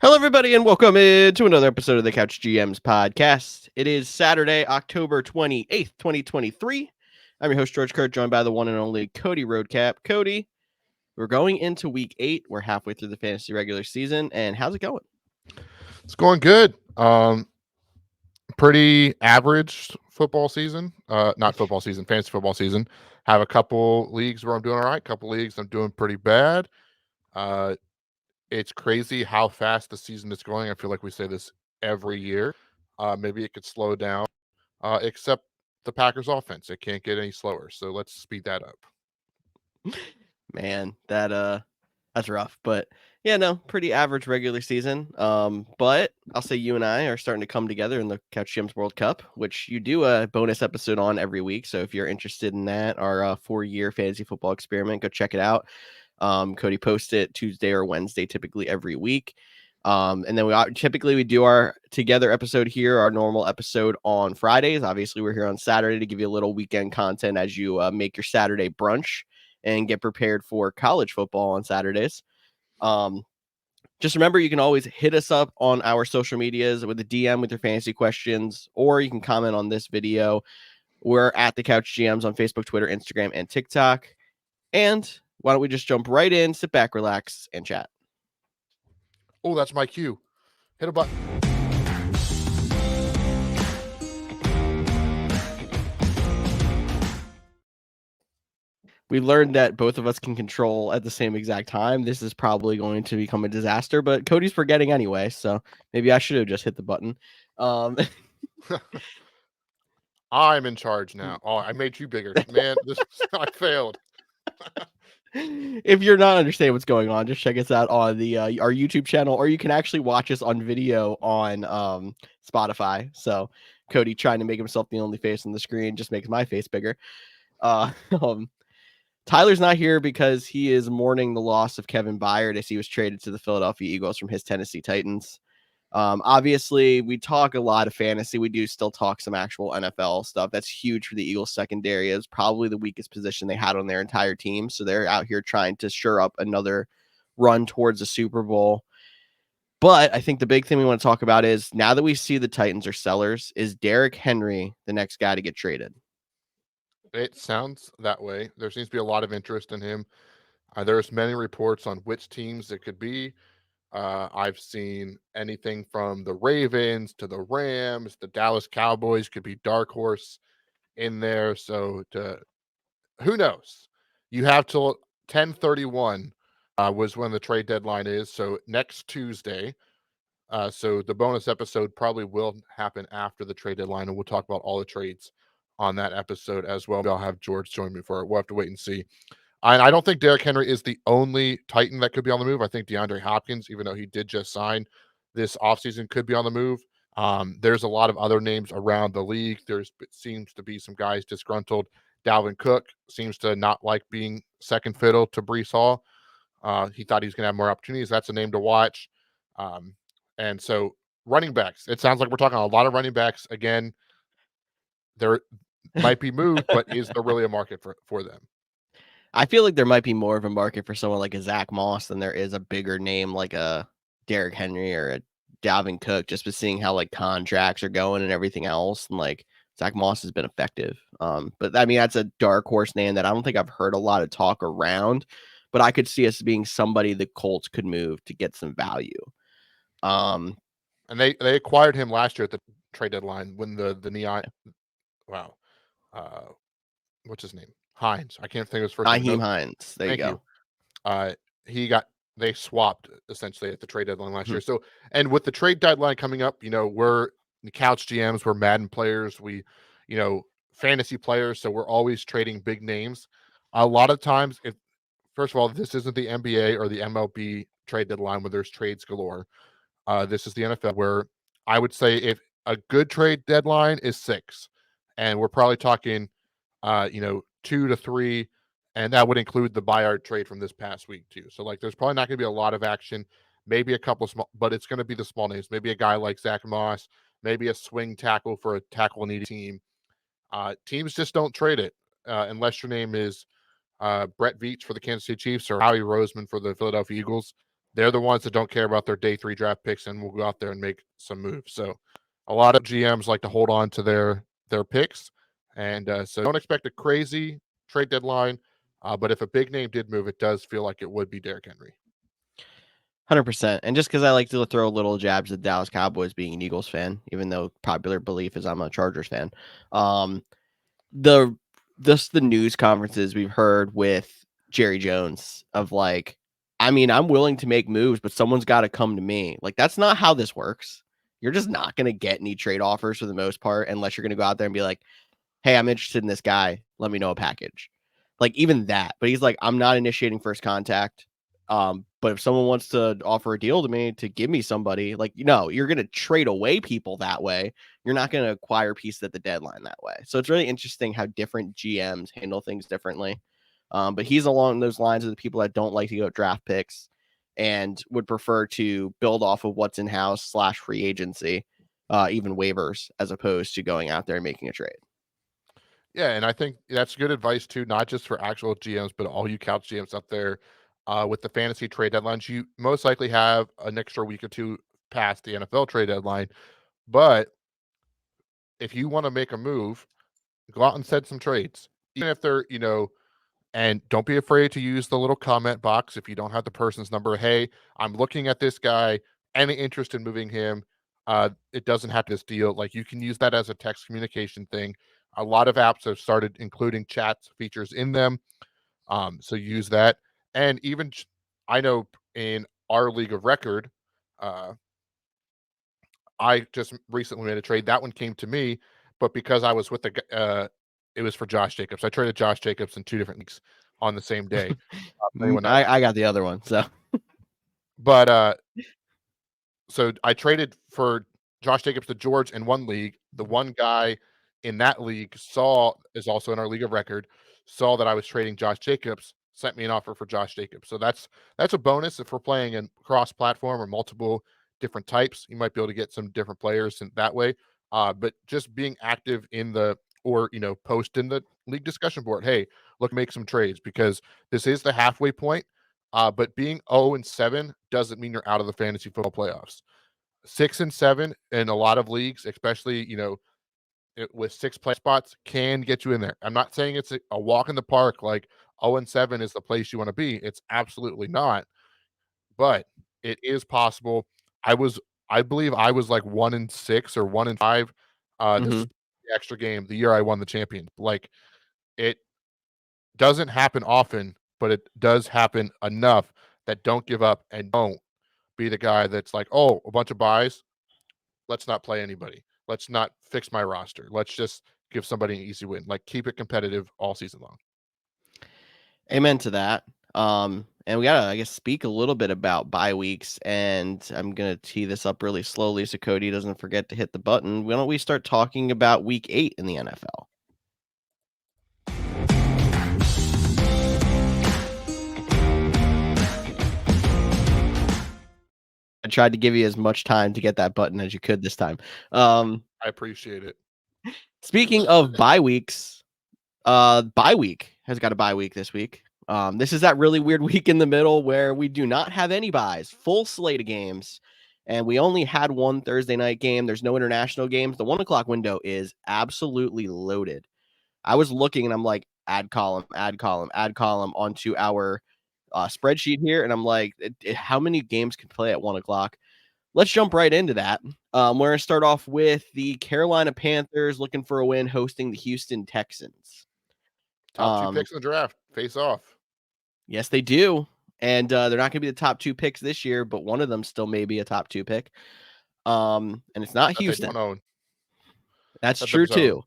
Hello, everybody, and welcome to another episode of the Couch GMs podcast. It is Saturday, October 28th, 2023. I'm your host, George Kerth, joined by the one and only Cody Roadcap. Cody, we're going into week 8. We're halfway through the fantasy regular season, and how's it going? It's going good. Pretty average football season. Not football season, fantasy football season. Have a couple leagues where I'm doing all right. Couple leagues I'm doing pretty bad. It's crazy how fast the season is going. I feel like we say this every year. Maybe it could slow down, except the Packers offense. It can't get any slower. So let's speed that up. Man, that's rough, but yeah, no, pretty average regular season. But I'll say you and I are starting to come together in the Couch Gems World Cup, which you do a bonus episode on every week. So if you're interested in that, our 4-year fantasy football experiment, go check it out. Cody posts it Tuesday or Wednesday, typically every week. And then we do our together episode here, our normal episode on Fridays. Obviously, we're here on Saturday to give you a little weekend content as you make your Saturday brunch and get prepared for college football on Saturdays. Just remember, you can always hit us up on our social medias with a DM with your fantasy questions, or you can comment on this video. We're at the Couch GMs on Facebook, Twitter, Instagram, and TikTok. And why don't we just jump right in, sit back, relax, and chat. Oh, that's my cue. Hit a button. We learned that both of us can control at the same exact time. This is probably going to become a disaster, but Cody's forgetting anyway, so maybe I should have just hit the button. I'm in charge now. Oh, I made you bigger. Man, I failed. If you're not understanding what's going on, just check us out on the our YouTube channel, or you can actually watch us on video on Spotify. So Cody trying to make himself the only face on the screen just makes my face bigger. Tyler's not here because he is mourning the loss of Kevin Byard as he was traded to the Philadelphia Eagles from his Tennessee Titans. Obviously, we talk a lot of fantasy. We do still talk some actual NFL stuff. That's huge for the Eagles secondary. It's probably the weakest position they had on their entire team. So they're out here trying to shore up another run towards a Super Bowl. But I think the big thing we want to talk about is now that we see the Titans are sellers, is Derrick Henry the next guy to get traded? It sounds that way. There seems to be a lot of interest in him. There's many reports on which teams it could be. I've seen anything from the Ravens to the Rams, the Dallas Cowboys could be dark horse in there. So who knows? You have till 10/31 was when the trade deadline is. So next Tuesday. So the bonus episode probably will happen after the trade deadline, and we'll talk about all the trades on that episode as well. I'll have George join me for it. We'll have to wait and see. And I don't think Derrick Henry is the only Titan that could be on the move. I think DeAndre Hopkins, even though he did just sign this offseason, could be on the move. There's a lot of other names around the league. Seems to be some guys disgruntled. Dalvin Cook seems to not like being second fiddle to Breece Hall. He thought he was going to have more opportunities. That's a name to watch. And so running backs, it sounds like we're talking a lot of running backs. Again, there might be moved, but is there really a market for them? I feel like there might be more of a market for someone like a Zach Moss than there is a bigger name like a Derrick Henry or a Dalvin Cook, just with seeing how like contracts are going and everything else. And like Zach Moss has been effective. But I mean, that's a dark horse name that I don't think I've heard a lot of talk around, but I could see us being somebody the Colts could move to get some value. And they acquired him last year at the trade deadline when the neon. Wow. What's his name? Hines. I can't think of his first name. Nyheim Hines. There you go. They swapped essentially at the trade deadline last year. So, and with the trade deadline coming up, we're the Couch GMs, we're Madden players, we, fantasy players. So we're always trading big names. A lot of times, first of all, this isn't the NBA or the MLB trade deadline where there's trades galore. This is the NFL, where I would say if a good trade deadline is 6, and we're probably talking, 2 to 3, and that would include the Bayard trade from this past week too. So like, there's probably not going to be a lot of action. Maybe a couple of small, but it's going to be the small names. Maybe a guy like Zach Moss, maybe a swing tackle for a tackle needy team. Teams just don't trade it unless your name is Brett Veach for the Kansas City Chiefs or Howie Roseman for the Philadelphia Eagles. they're the ones that don't care about their day 3 draft picks and will go out there and make some moves. So a lot of GMs like to hold on to their picks, and so don't expect a crazy trade deadline. But if a big name did move, it does feel like it would be Derrick Henry. 100%. And just because I like to throw little jabs at Dallas Cowboys being an Eagles fan, even though popular belief is I'm a Chargers fan. Um, the the news conferences we've heard with Jerry Jones of like, I mean, I'm willing to make moves, but someone's got to come to me. Like, that's not how this works. You're just not going to get any trade offers for the most part unless you're going to go out there and be like, hey, I'm interested in this guy. Let me know a package. Like even that. But he's like, I'm not initiating first contact. But if someone wants to offer a deal to me to give me somebody, like, you're going to trade away people that way. You're not going to acquire pieces at the deadline that way. So it's really interesting how different GMs handle things differently. But he's along those lines of the people that don't like to go draft picks and would prefer to build off of what's in house / free agency, even waivers, as opposed to going out there and making a trade. Yeah, and I think that's good advice too, not just for actual GMs, but all you couch GMs out there. With the fantasy trade deadlines, you most likely have an extra week or two past the NFL trade deadline. But if you want to make a move, go out and set some trades, even if they're, and don't be afraid to use the little comment box if you don't have the person's number. Hey, I'm looking at this guy. Any interest in moving him? It doesn't have this deal. Like you can use that as a text communication thing. A lot of apps have started including chats features in them. So use that. And even I know in our league of record, uh, I just recently made a trade. That one came to me, but because I was with it was for Josh Jacobs. I traded Josh Jacobs in 2 different leagues on the same day. For anyone that I got the other one. So but, so I traded for Josh Jacobs to George in one league. The one guy in that league is also in our league of record, saw that I was trading Josh Jacobs, sent me an offer for Josh Jacobs. So that's a bonus if we're playing in cross-platform or multiple different types. You might be able to get some different players in that way. But just being active in post in the league discussion board. Hey, look, make some trades because this is the halfway point. But being 0-7 doesn't mean you're out of the fantasy football playoffs. 6-7 in a lot of leagues, especially with 6 play spots, can get you in there. I'm not saying it's a walk in the park. Like 0-7 is the place you want to be. It's absolutely not, but it is possible. I was, I believe, I was like 1-6 or 1-5. This mhm. is the extra game the year I won the champion. Like it doesn't happen often, but it does happen enough that don't give up and don't be the guy that's like, "Oh, a bunch of buys. Let's not play anybody. Let's not fix my roster. Let's just give somebody an easy win." Like keep it competitive all season long. Amen to that. And we gotta, I guess, speak a little bit about bye weeks, and I'm gonna tee this up really slowly so Cody doesn't forget to hit the button. Why don't we start talking about week 8 in the NFL? I tried to give you as much time to get that button as you could this time. Um, I appreciate it. Speaking of bye weeks, bye week has got a bye week this week. This is that really weird week in the middle where we do not have any buys, full slate of games, and we only had one Thursday night game. There's no international games. The 1 o'clock window is absolutely loaded. I was looking and I'm like, add column, add column, add column onto our spreadsheet here, and I'm like, how many games can play at 1 o'clock? Let's jump right into that. We're going to start off with the Carolina Panthers looking for a win, hosting the Houston Texans. Top 2 Um, picks in the draft face off. yes, they do. And they're not going to be the top 2 picks this year, but one of them still may be a top 2 pick. And it's not That they don't Houston. own. That's Let them true zone. too.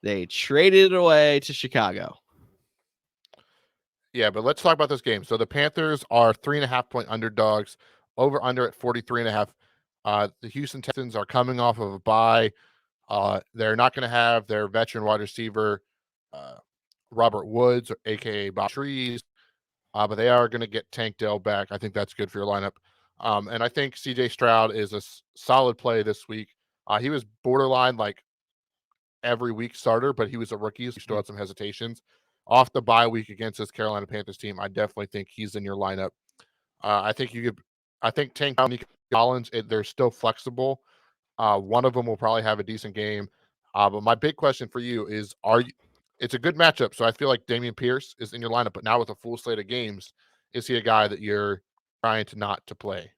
They traded it away to Chicago. Yeah, but let's talk about this game. So the Panthers are 3.5-point underdogs, over under at 43.5. The Houston Texans are coming off of a bye. They're not going to have their veteran wide receiver, uh, Robert Woods, or AKA Bob Trees, but they are going to get Tank Dell back. I think that's good for your lineup. And I think CJ Stroud is a solid play this week. He was borderline like every week starter, but he was a rookie, so he still Mhm. had some hesitations. Off the bye week against this Carolina Panthers team, I definitely think he's in your lineup. I think you could I think Tank Nico Collins, they're still flexible. One of them will probably have a decent game. But my big question for you is: Are you? It's a good matchup, so I feel like Dameon Pierce is in your lineup. But now with a full slate of games, is he a guy that you're trying to not to play?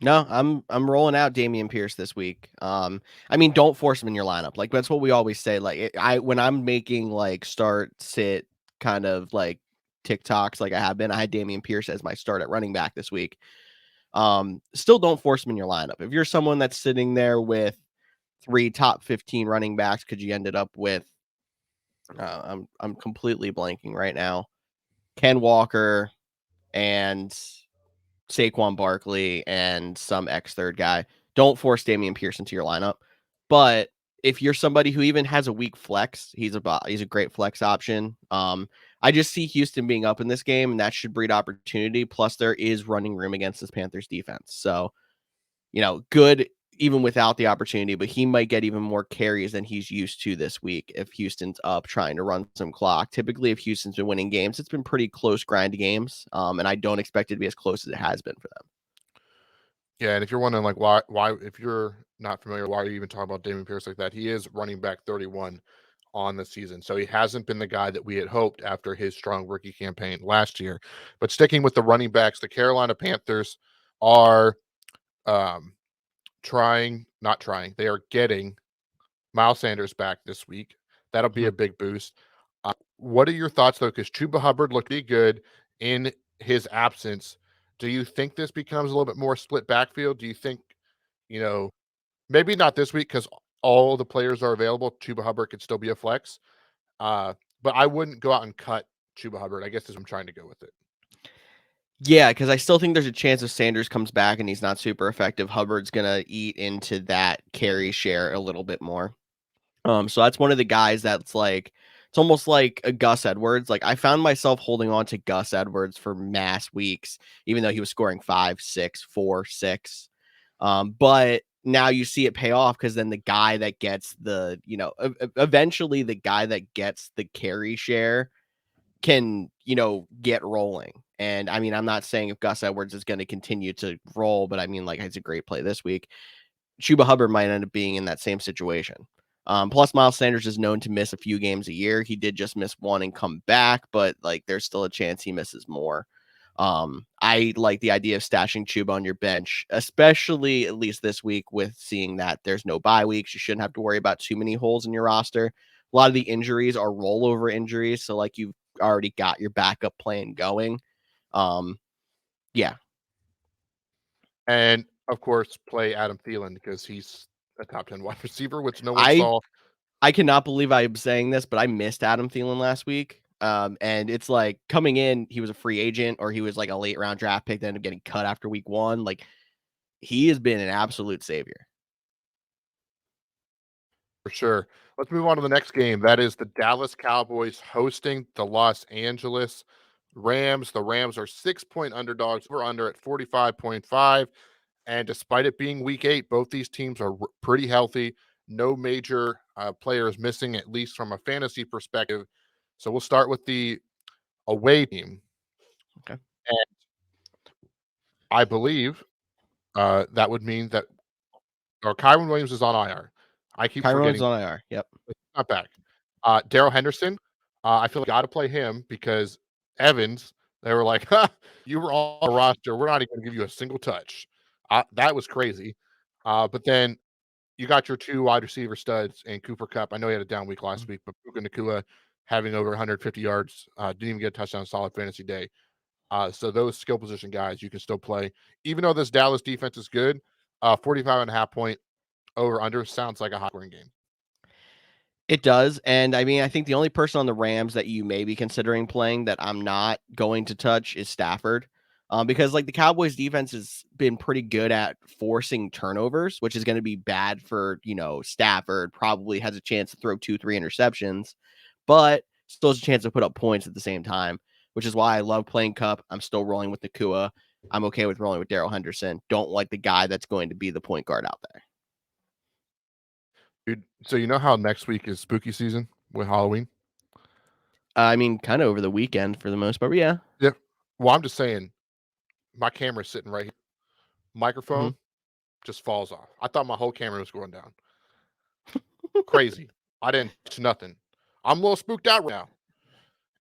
No, I'm rolling out Dameon Pierce this week. I mean, don't force him in your lineup. Like that's what we always say. Like I when I'm making like start sit kind of like TikToks, like I have been, I had Dameon Pierce as my start at running back this week. Still don't force him in your lineup. If you're someone that's sitting there with 3 top 15 running backs, could you ended up with? I'm completely blanking right now. Ken Walker and Saquon Barkley and some X third guy. Don't force Dameon Pierce into your lineup. But if you're somebody who even has a weak flex, he's a great flex option. I just see Houston being up in this game, and that should breed opportunity. Plus, there is running room against this Panthers defense. So, good even without the opportunity, but he might get even more carries than he's used to this week if Houston's up trying to run some clock. Typically, if Houston's been winning games, it's been pretty close grind games, and I don't expect it to be as close as it has been for them. Yeah, and if you're wondering like why if you're not familiar, why are you even talking about Dameon Pierce like that? He is running back 31 on the season. So he hasn't been the guy that we had hoped after his strong rookie campaign last year. But sticking with the running backs, the Carolina Panthers are um not trying. They are getting Miles Sanders back this week. That'll be Hmm. a big boost. What are your thoughts though? Because Chuba Hubbard looked pretty good in his absence. Do you think this becomes a little bit more split backfield? Do you think, you know, maybe not this week because all the players are available. Chuba Hubbard could still be a flex. Uh, but I wouldn't go out and cut Chuba Hubbard. I guess is what I'm trying to go with it. Yeah, because I still think there's a chance if Sanders comes back and he's not super effective, Hubbard's gonna eat into that carry share a little bit more. So that's one of the guys that's like it's almost like a Gus Edwards. Like I found myself holding on to Gus Edwards for mass weeks, even though he was scoring 5, 6, 4, 6. But now you see it pay off because then the guy that gets eventually the guy that gets the carry share can, get rolling. And I mean, I'm not saying if Gus Edwards is going to continue to roll, but I mean, like, it's a great play this week. Chuba Hubbard might end up being in that same situation. Plus, Miles Sanders is known to miss a few games a year. He did just miss one and come back, but like there's still a chance he misses more. I like the idea of stashing Chuba on your bench, especially at least this week with seeing that there's no bye weeks. You shouldn't have to worry about too many holes in your roster. A lot of the injuries are rollover injuries, so like you've already got your backup plan going. Um, yeah, And of course, play Adam Thielen because he's a top 10 wide receiver, which no one I saw. I cannot believe I'm saying this, but I missed Adam Thielen last week. And it's like coming in, he was a free agent or he was like a late round draft pick that ended up getting cut after week 1. Like he has been an absolute savior. For sure. Let's move on to the next game. That is the Dallas Cowboys hosting the Los Angeles Rams. The Rams are 6-point underdogs. We're under at 45.5. And despite it being week 8, both these teams are pretty healthy. No major players missing, at least from a fantasy perspective. So we'll start with the away team. Okay. And I believe that would mean that Kyron Williams is on IR. I keep Kyron's forgetting. on IR. Yep. Not back. Daryl Henderson, I feel like got to play him because Evans, they were like, "Ha, you were on the roster. We're not even going to give you a single touch." That was crazy. But then you got your 2 wide receiver studs and Cooper Cup. I know he had a down week last Mhm. week, but Puka Nacua having over 150 yards, didn't even get a touchdown, solid fantasy day. So those skill position guys you can still play. Even though this Dallas defense is good, 45.5 point over under sounds like a high scoring game. It does. And I mean, I think the only person on the Rams that you may be considering playing that I'm not going to touch is Stafford. Because like the Cowboys defense has been pretty good at forcing turnovers, which is going to be bad for, Stafford. Probably has a chance to throw 2, 3 interceptions, but still has a chance to put up points at the same time, which is why I love playing Cup. I'm still rolling with Nakua. I'm okay with rolling with Daryl Henderson. Don't like the guy that's going to be the point guard out there. Dude, so you know how next week is spooky season with Halloween? I mean, kind of over the weekend for the most part. But yeah. Yeah. Well, I'm just saying, my camera's sitting right here. microphone Mhm. just falls off. I thought my whole camera was going down. Crazy. I didn't touch nothing. I'm a little spooked out right now,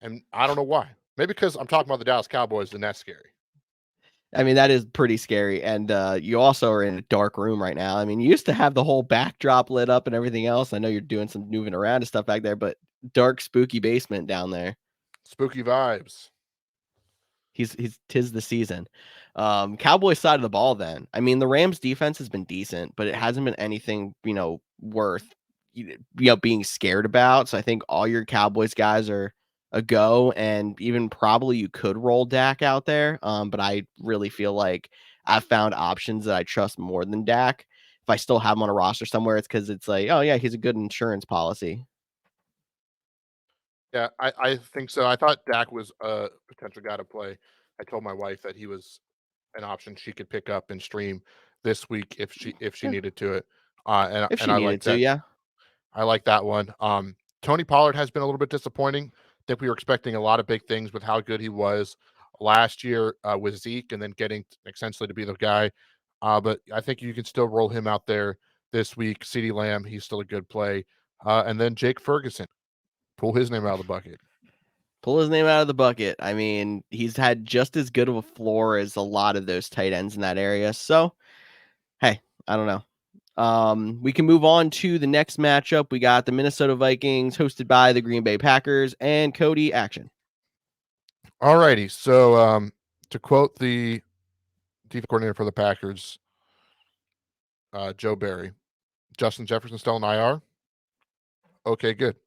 and I don't know why. Maybe because I'm talking about the Dallas Cowboys, and that's scary. I mean, that is pretty scary. And you also are in a dark room right now. I mean, you used to have the whole backdrop lit up and everything else. I know you're doing some moving around and stuff back there, but dark, spooky basement down there. Spooky vibes. He's tis the season. Cowboys side of the ball then. I mean, the Rams defense has been decent, but it hasn't been anything, worth being scared about. So I think all your Cowboys guys are a go, and even probably you could roll Dak out there. But I really feel like I've found options that I trust more than Dak. If I still have him on a roster somewhere, it's because it's like, oh yeah, he's a good insurance policy. Yeah, I think so. I thought Dak was a potential guy to play. I told my wife that he was an option she could pick up and stream this week if she Yeah, needed to it. And if and she I needed like to, that. yeah. I like that one. Tony Pollard has been a little bit disappointing. I think we were expecting a lot of big things with how good he was last year with Zeke, and then getting essentially to be the guy. But I think you can still roll him out there this week. CeeDee Lamb, he's still a good play. And then Jake Ferguson, pull his name out of the bucket. Pull his name out of the bucket. I mean, he's had just as good of a floor as a lot of those tight ends in that area. So, hey, I don't know. We can move on to the next matchup. We got the Minnesota Vikings hosted by the Green Bay Packers and Cody action. All righty. So to quote the defense coordinator for the Packers, Joe Barry, Justin Jefferson still in IR. Okay, good.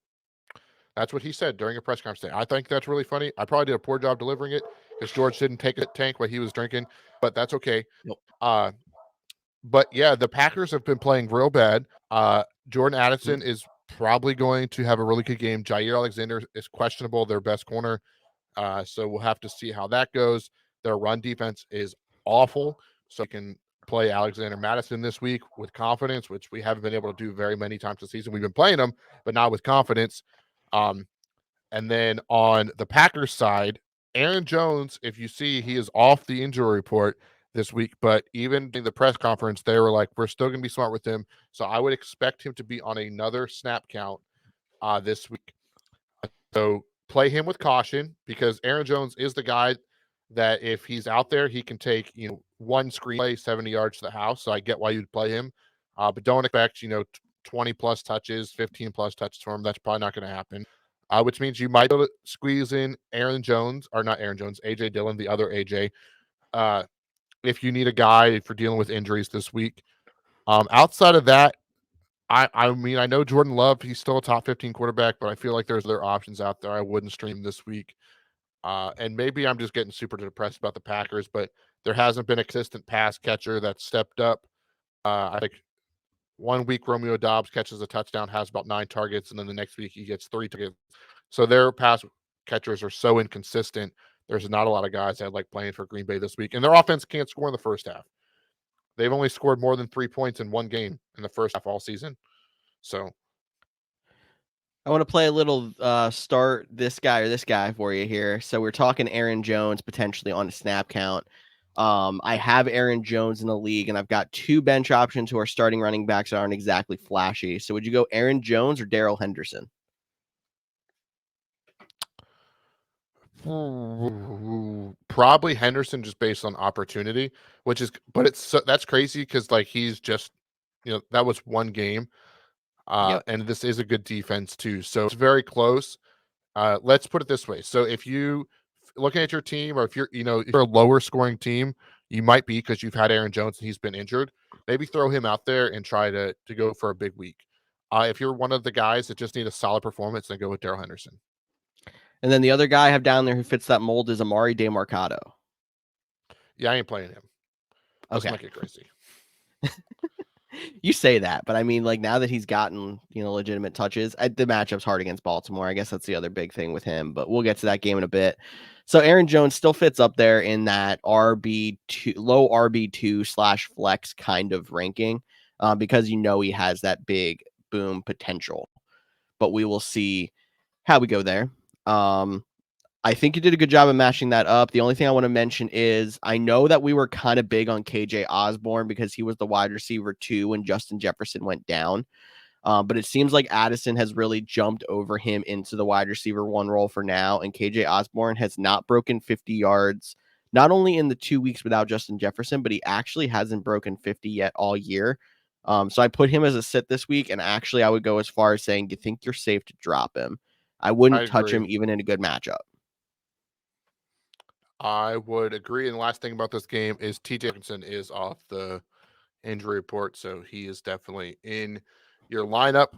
That's what he said during a press conference today. I think that's really funny. I probably did a poor job delivering it because George didn't take a tank while he was drinking, but that's okay. Yep. But yeah, the Packers have been playing real bad. Jordan Addison is probably going to have a really good game. Jair Alexander is questionable, their best corner. So we'll have to see how that goes. Their run defense is awful. So you can play Alexander Madison this week with confidence, which we haven't been able to do very many times this season. We've been playing them, but not with confidence. And then on the Packers side, Aaron Jones, if you see, he is off the injury report this week. But even in the press conference, they were like, we're still going to be smart with him. So I would expect him to be on another snap count this week. So play him with caution because Aaron Jones is the guy that if he's out there, he can take, one screen play 70 yards to the house. So I get why you'd play him. But don't expect, 20 plus touches, 15 plus touches for him. That's probably not going to happen. Which means you might be able to squeeze in Aaron Jones, or not Aaron Jones, AJ Dillon, the other AJ. If you need a guy for dealing with injuries this week. Outside of that, I mean, I know Jordan Love, he's still a top 15 quarterback, but I feel like there's other options out there I wouldn't stream this week. And maybe I'm just getting super depressed about the Packers, but there hasn't been a consistent pass catcher that stepped up. I think 1 week Romeo Dobbs catches a touchdown, has about 9 targets, and then the next week he gets 3 targets. So their pass catchers are so inconsistent. There's not a lot of guys that like playing for Green Bay this week, and their offense can't score in the first half. They've only scored more than 3 points in one game in the first half all season. So I want to play a little start this guy or this guy for you here. So we're talking Aaron Jones potentially on a snap count. I have Aaron Jones in the league, and I've got 2 bench options who are starting running backs that aren't exactly flashy. So would you go Aaron Jones or Darrell Henderson? probably Henderson just based on opportunity, but that's crazy because like he's just, that was one game. Yep. And this is a good defense too. So it's very close. Let's put it this way. So if you looking at your team, or if if you're a lower scoring team, you might be because you've had Aaron Jones and he's been injured. Maybe throw him out there and try to go for a big week. If you're one of the guys that just need a solid performance, then go with Darrell Henderson. And then the other guy I have down there who fits that mold is Amari DeMarcado. Yeah, I ain't playing him. Let's Okay. make it crazy. You say that, but I mean, like now that he's gotten, legitimate touches, the matchup's hard against Baltimore. I guess that's the other big thing with him, but we'll get to that game in a bit. So Aaron Jones still fits up there in that RB2, low RB2/flex kind of ranking, because he has that big boom potential. But we will see how we go there. I think you did a good job of matching that up. The only thing I want to mention is I know that we were kind of big on KJ Osborne because he was the wide receiver 2 when Justin Jefferson went down. But it seems like Addison has really jumped over him into the wide receiver 1 role for now. And KJ Osborne has not broken 50 yards, not only in the 2 weeks without Justin Jefferson, but he actually hasn't broken 50 yet all year. So I put him as a sit this week. And actually, I would go as far as saying, you think you're safe to drop him? I I wouldn't touch agree. him even in a good matchup. I would agree. And the last thing about this game is TJ Hawkinson is off the injury report, so he is definitely in your lineup.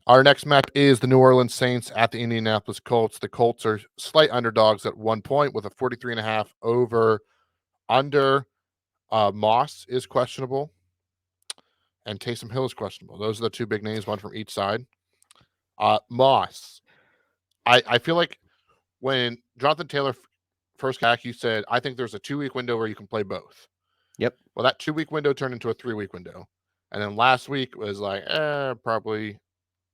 Our next match is the New Orleans Saints at the Indianapolis Colts. The Colts are slight underdogs at 1 point with a 43.5 over under. Moss is questionable and Taysom Hill is questionable. Those are the two big names, one from each side. Moss, I feel like when Jonathan Taylor first came back, you said, I think there's a 2-week window where you can play both. Yep. Well, that 2-week window turned into a 3-week window. And then last week was like, probably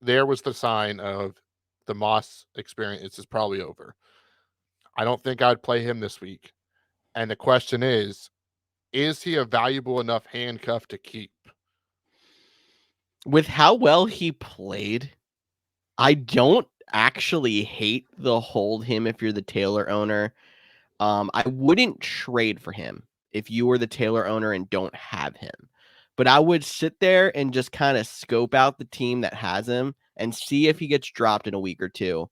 there was the sign of the Moss experience is probably over. I don't think I'd play him this week. And the question is he a valuable enough handcuff to keep? With how well he played, I don't actually hate the hold him if you're the Taylor owner. I wouldn't trade for him if you were the Taylor owner and don't have him. But I would sit there and just kind of scope out the team that has him and see if he gets dropped in a week or two.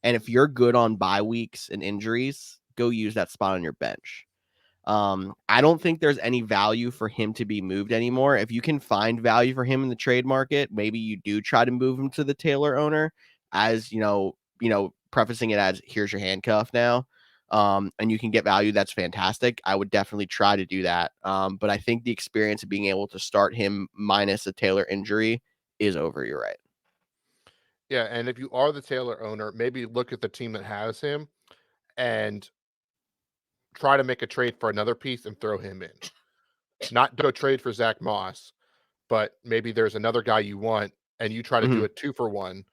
And if you're good on bye weeks and injuries, go use that spot on your bench. I don't think there's any value for him to be moved anymore. If you can find value for him in the trade market, maybe you do try to move him to the Taylor owner, as prefacing it as here's your handcuff now. And you can get value. That's fantastic. I would definitely try to do that. But I think the experience of being able to start him minus a Taylor injury is over. You're right. Yeah, and if you are the Taylor owner, maybe look at the team that has him and try to make a trade for another piece and throw him in. Not go trade for Zach Moss, but maybe there's another guy you want and you try to do Mhm. a 2-for-1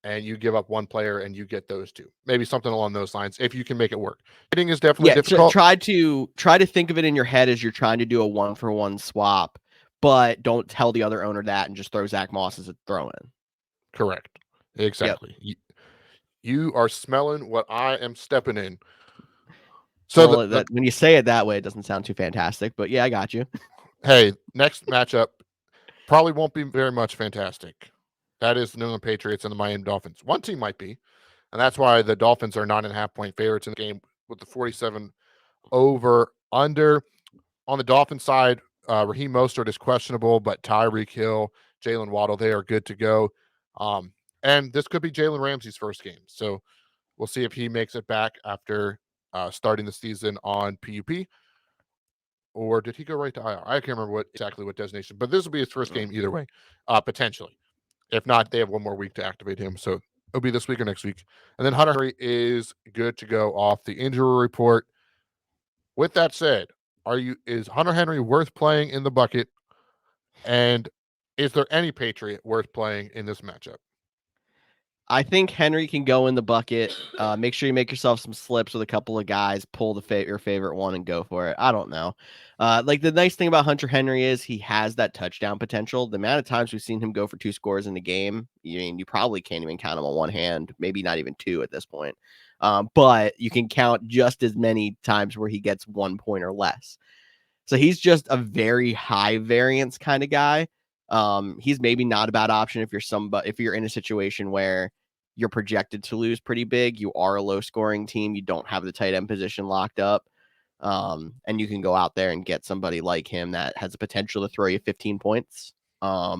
and you give up one player and you get those two. Maybe something along those lines if you can make it work. Hitting is definitely Yeah, difficult. try to think of it in your head as you're trying to do a 1-for-1 swap, but don't tell the other owner that and just throw Zach Moss as a throw-in. Correct. Yep. Exactly. You are smelling what I am stepping in. So Well, the that when you say it that way, it doesn't sound too fantastic, but yeah, I got you. hey, next matchup probably won't be very much fantastic. That is the New England Patriots and the Miami Dolphins. One team might be, and that's why the Dolphins are 9.5-point favorites in the game with the 47 over under. On the Dolphins side, Raheem Mostert is questionable, but Tyreek Hill, Jalen Waddle, they are good to go. And this could be Jalen Ramsey's first game. So we'll see if he makes it back after starting the season on PUP. Or did he go right to IR? I can't remember exactly what designation, but this will be his first game either way, potentially. If not, they have one more week to activate him. So it'll be this week or next week. And then Hunter Henry is good to go off the injury report. With that said, is Hunter Henry worth playing in the bucket? And is there any Patriot worth playing in this matchup? I think Henry can go in the bucket. Make sure you make yourself some slips with a couple of guys. Pull your favorite one and go for it. I don't know. Like the nice thing about Hunter Henry is he has that touchdown potential. The amount of times we've seen him go for 2 scores in the game, you probably can't even count them on one hand. Maybe not even 2 at this point. But you can count just as many times where he gets 1 point or less. So he's just a very high variance kind of guy. He's maybe not a bad option if you're in a situation where you're projected to lose pretty big. You are a low scoring team. You don't have the tight end position locked up. And you can go out there and get somebody like him that has the potential to throw you 15 points. I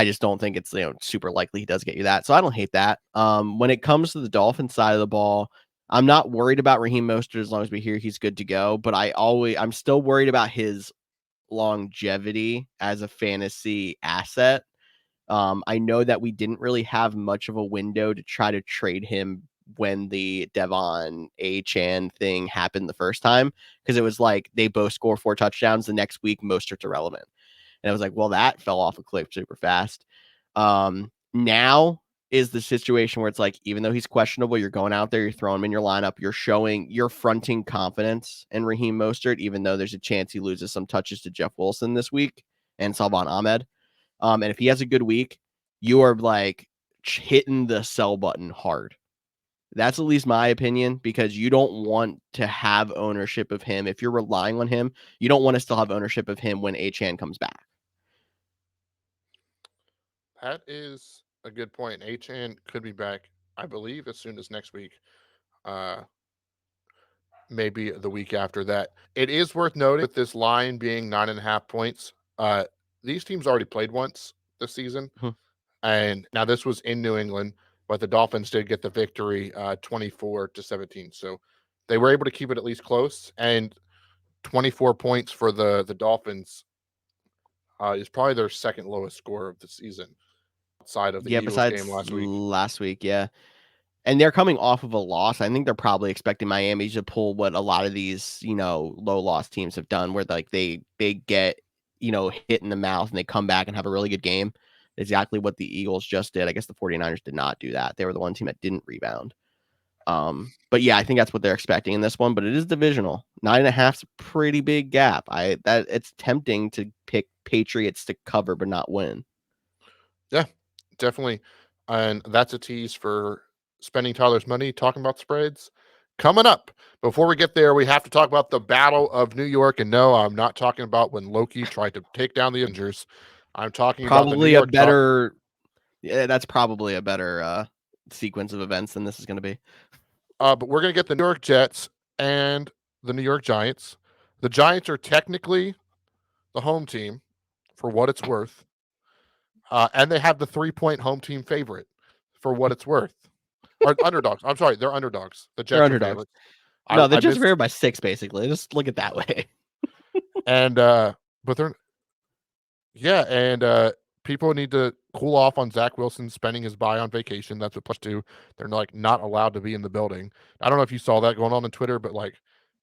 just don't think it's super likely he does get you that. So I don't hate that. When it comes to the Dolphins side of the ball, I'm not worried about Raheem Mostert as long as we hear he's good to go, but I'm still worried about his longevity as a fantasy asset. I know that we didn't really have much of a window to try to trade him when the Devon A-Chan thing happened the first time, because it was like they both score 4 touchdowns the next week, Mostert's irrelevant. And I was like, well, that fell off a cliff super fast. Now is the situation where it's like, even though he's questionable, you're going out there, you're throwing him in your lineup, you're fronting confidence in Raheem Mostert, even though there's a chance he loses some touches to Jeff Wilson this week and Salvon Ahmed. And if he has a good week, you are like hitting the sell button hard. That's at least my opinion, because you don't want to have ownership of him. If you're relying on him, you don't want to still have ownership of him when Achane comes back. That is a good point. Achan could be back, I believe, as soon as next week. Uh, maybe the week after that. It is worth noting with this line being 9.5 points. These teams already played once this season, and now this was in New England, but the Dolphins did get the victory, 24-17. So they were able to keep it at least close. And 24 points for the Dolphins is probably their second lowest score of the season, outside of the Yeah, Eagles game besides last week. last week, yeah. And they're coming off of a loss. I think they're probably expecting Miami to pull what a lot of these, low loss teams have done, where like they get, hit in the mouth and they come back and have a really good game. Exactly what the Eagles just did. I guess the 49ers did not do that. They were the one team that didn't rebound. But yeah, I think that's what they're expecting in this one, but it is divisional. 9.5 is a pretty big gap. It's tempting to pick Patriots to cover but not win. Yeah, definitely. And that's a tease for spending Tyler's money talking about spreads. Coming up, before we get there, we have to talk about the Battle of New York. And no, I'm not talking about when Loki tried to take down the Avengers. I'm talking about the New Probably a York Giants. better Yeah, that's probably a better sequence of events than this is going to be. But we're going to get the New York Jets and the New York Giants. The Giants are technically the home team, for what it's worth. And they have the 3-point home team favorite, for what it's worth. Or underdogs. I'm sorry, they're underdogs. The They're Jets are underdogs. favorites. No, the I Jets are missed, favored by 6, basically. Just look at that way. and but they're yeah, and people need to cool off on Zach Wilson spending his bye on vacation. That's what +2. They're like not allowed to be in the building. I don't know if you saw that going on Twitter, but like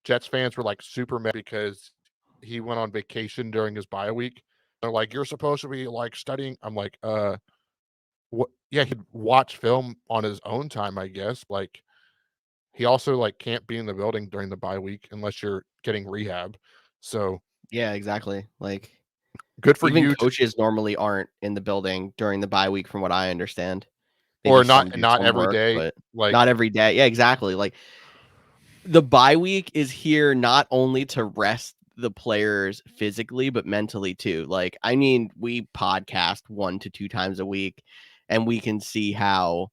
Jets fans were like super mad because he went on vacation during his bye week. They're like, you're supposed to be like studying. I'm like, what? Yeah, he'd watch film on his own time, I guess. Like, he also like can't be in the building during the bye week unless you're getting rehab. So Yeah, exactly. Like, good for even you, coaches normally aren't in the building during the bye week, from what I understand. Maybe or some do not some every work, day. but not Like, every day. Yeah, exactly. Like, the bye week is here not only to rest the players physically, but mentally too. Like, I mean, we podcast 1 to 2 times a week, and we can see how,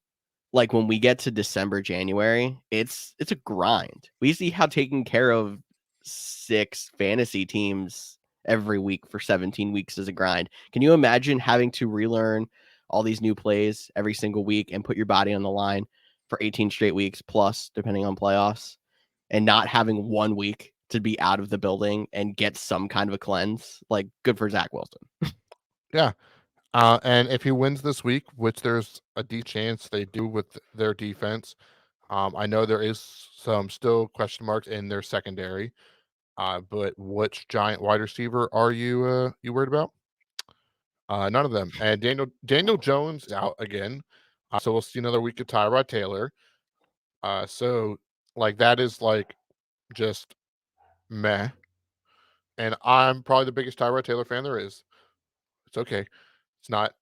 like, when we get to December, January, it's a grind. We see how taking care of 6 fantasy teams every week for 17 weeks is a grind. Can you imagine having to relearn all these new plays every single week and put your body on the line for 18 straight weeks plus, depending on playoffs, and not having 1 week to be out of the building and get some kind of a cleanse? Like, good for Zach Wilson. yeah. And if he wins this week, which there's a deep chance they do with their defense, I know there is some still question marks in their secondary. But which Giant wide receiver are you worried about? None of them. And Daniel Jones is out again. So we'll see another week of Tyrod Taylor. So like that is like just meh. And I'm probably the biggest Tyrod Taylor fan there is. It's okay. It's not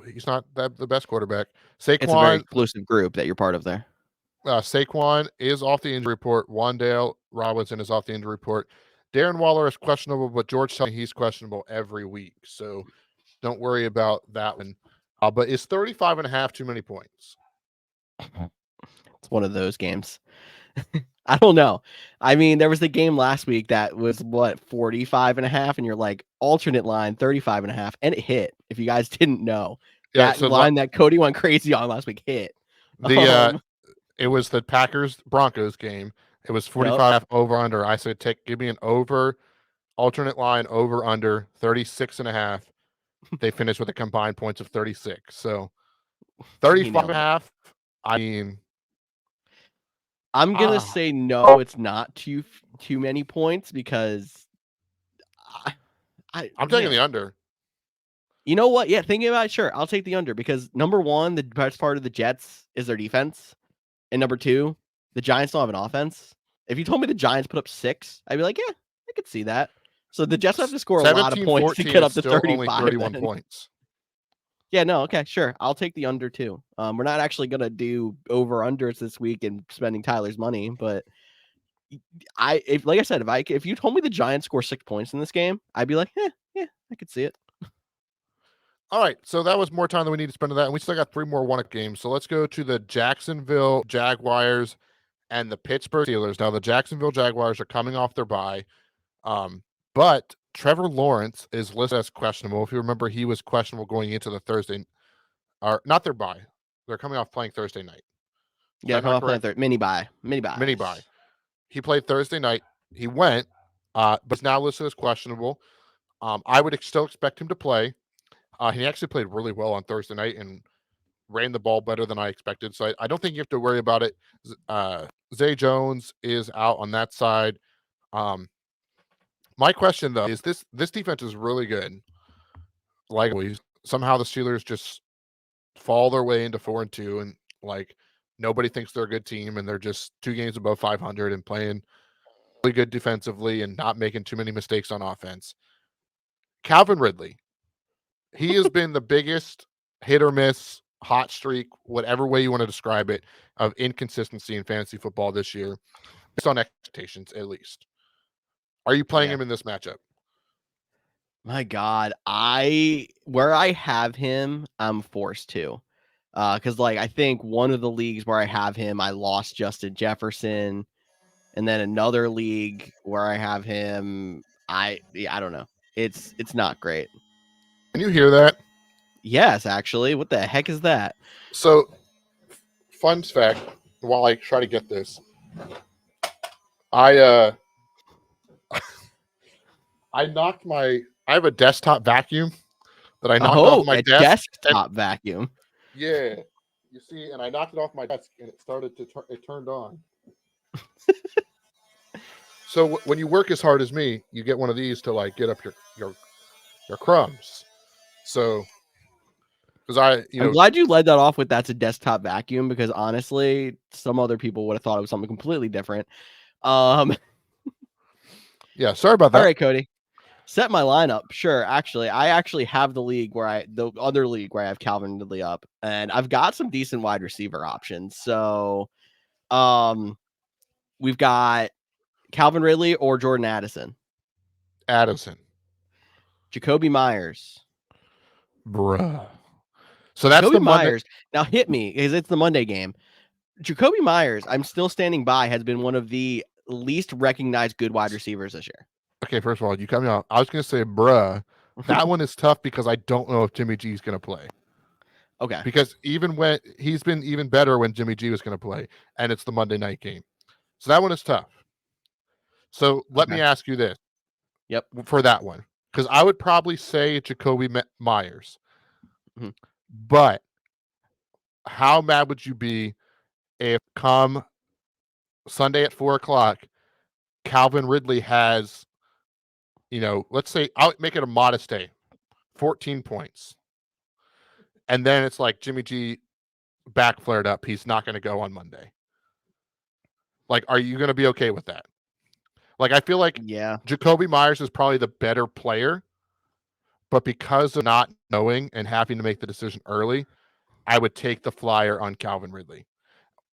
he's not the best quarterback. It's a very Saquon exclusive group that you're part of there. Saquon is off the injury report. Wandale Robinson is off the injury report. Darren Waller is questionable, but George telling me he's questionable every week. So don't worry about that one. But is 35.5 too many points? It's one of those games. I don't know. I mean, there was the game last week that was what, 45.5, and you're like, alternate line 35.5, and it hit. If you guys didn't know, Yeah. that So line that Cody went crazy on last week hit. the it was the Packers Broncos game. It was Yep. 45 over under. I said give me an over alternate line over under 36.5. They finished with a combined points of 36. So He 35 nailed and a it. half. I mean, I'm gonna ah, say no, it's not too many points, because I I'm taking man, the under. You know what? Yeah, thinking about it, sure, I'll take the under because number one, the best part of the Jets is their defense, and number two, the Giants don't have an offense. If you told me the Giants put up 6, I'd be like, yeah, I could see that. So the Jets have to score a lot of points to 17-14 get is up to still only 35. 31 Then. points. Yeah, no, okay, sure. I'll take the under too. We're not actually gonna do over unders this week and spending Tyler's money, but like I said, if you told me the Giants score 6 points in this game, I'd be like, yeah, I could see it. All right, so that was more time than we need to spend on that, and we still got 3 more one-up games. So let's go to the Jacksonville Jaguars and the Pittsburgh Steelers. Now, the Jacksonville Jaguars are coming off their bye, but Trevor Lawrence is listed as questionable. If you remember, he was questionable going into the Thursday, or not their bye. They're coming off playing Thursday night. Is Yeah, that come not off playing correct? third mini bye. Mini bye. He played Thursday night. He went, but is now listed as questionable. I would still expect him to play. He actually played really well on Thursday night and ran the ball better than I expected. So I don't think you have to worry about it. Zay Jones is out on that side. My question though is this defense is really good. Like somehow the Steelers just fall their way into 4-2, and like nobody thinks they're a good team, and they're just 2 games above 500 and playing really good defensively and not making too many mistakes on offense. Calvin Ridley, he has been the biggest hit or miss, hot streak, whatever way you want to describe it, of inconsistency in fantasy football this year, based on expectations at least. Are you playing Yeah. him in this matchup? My God, where I have him, I'm forced to, because like I think one of the leagues where I have him, I lost Justin Jefferson, and then another league where I have him, I don't know. It's not great. Can you hear that? Yes, actually, what the heck is that? So, fun fact, while I try to get this, I knocked I have a desktop vacuum that I knocked off Oh, my a desk. desktop vacuum. Yeah, you see, and I knocked it off my desk, and it started to it turned on. So when you work as hard as me, you get one of these to like get up your crumbs. So because I'm glad you led that off with that's a desktop vacuum because honestly, some other people would have thought it was something completely different. Yeah, sorry about All that. right, Cody. Set my lineup. Sure. Actually, I actually have the other league where I have Calvin Ridley up, and I've got some decent wide receiver options. So, we've got Calvin Ridley or Jordan Addison, Addison, Jacoby Myers, bruh. So that's Jacoby the Monday. Myers. Now hit me because it's the Monday game. Jacoby Myers, I'm still standing by, has been one of the least recognized good wide receivers this year. Okay, first of all, you cut me off. I was gonna say, bruh. That one is tough because I don't know if Jimmy G is gonna play. Okay. Because even when he's been even better when Jimmy G was gonna play, and it's the Monday night game. So that one is tough. So let me ask you this. Yep. For that one, because I would probably say Jacoby Myers. Mm-hmm. But how mad would you be if come Sunday at 4:00, Calvin Ridley has, let's say I'll make it a modest day, 14 points. And then it's like Jimmy G back flared up. He's not going to go on Monday. Like, are you going to be okay with that? Like, I feel like Jacoby Myers is probably the better player, but because of not knowing and having to make the decision early, I would take the flyer on Calvin Ridley.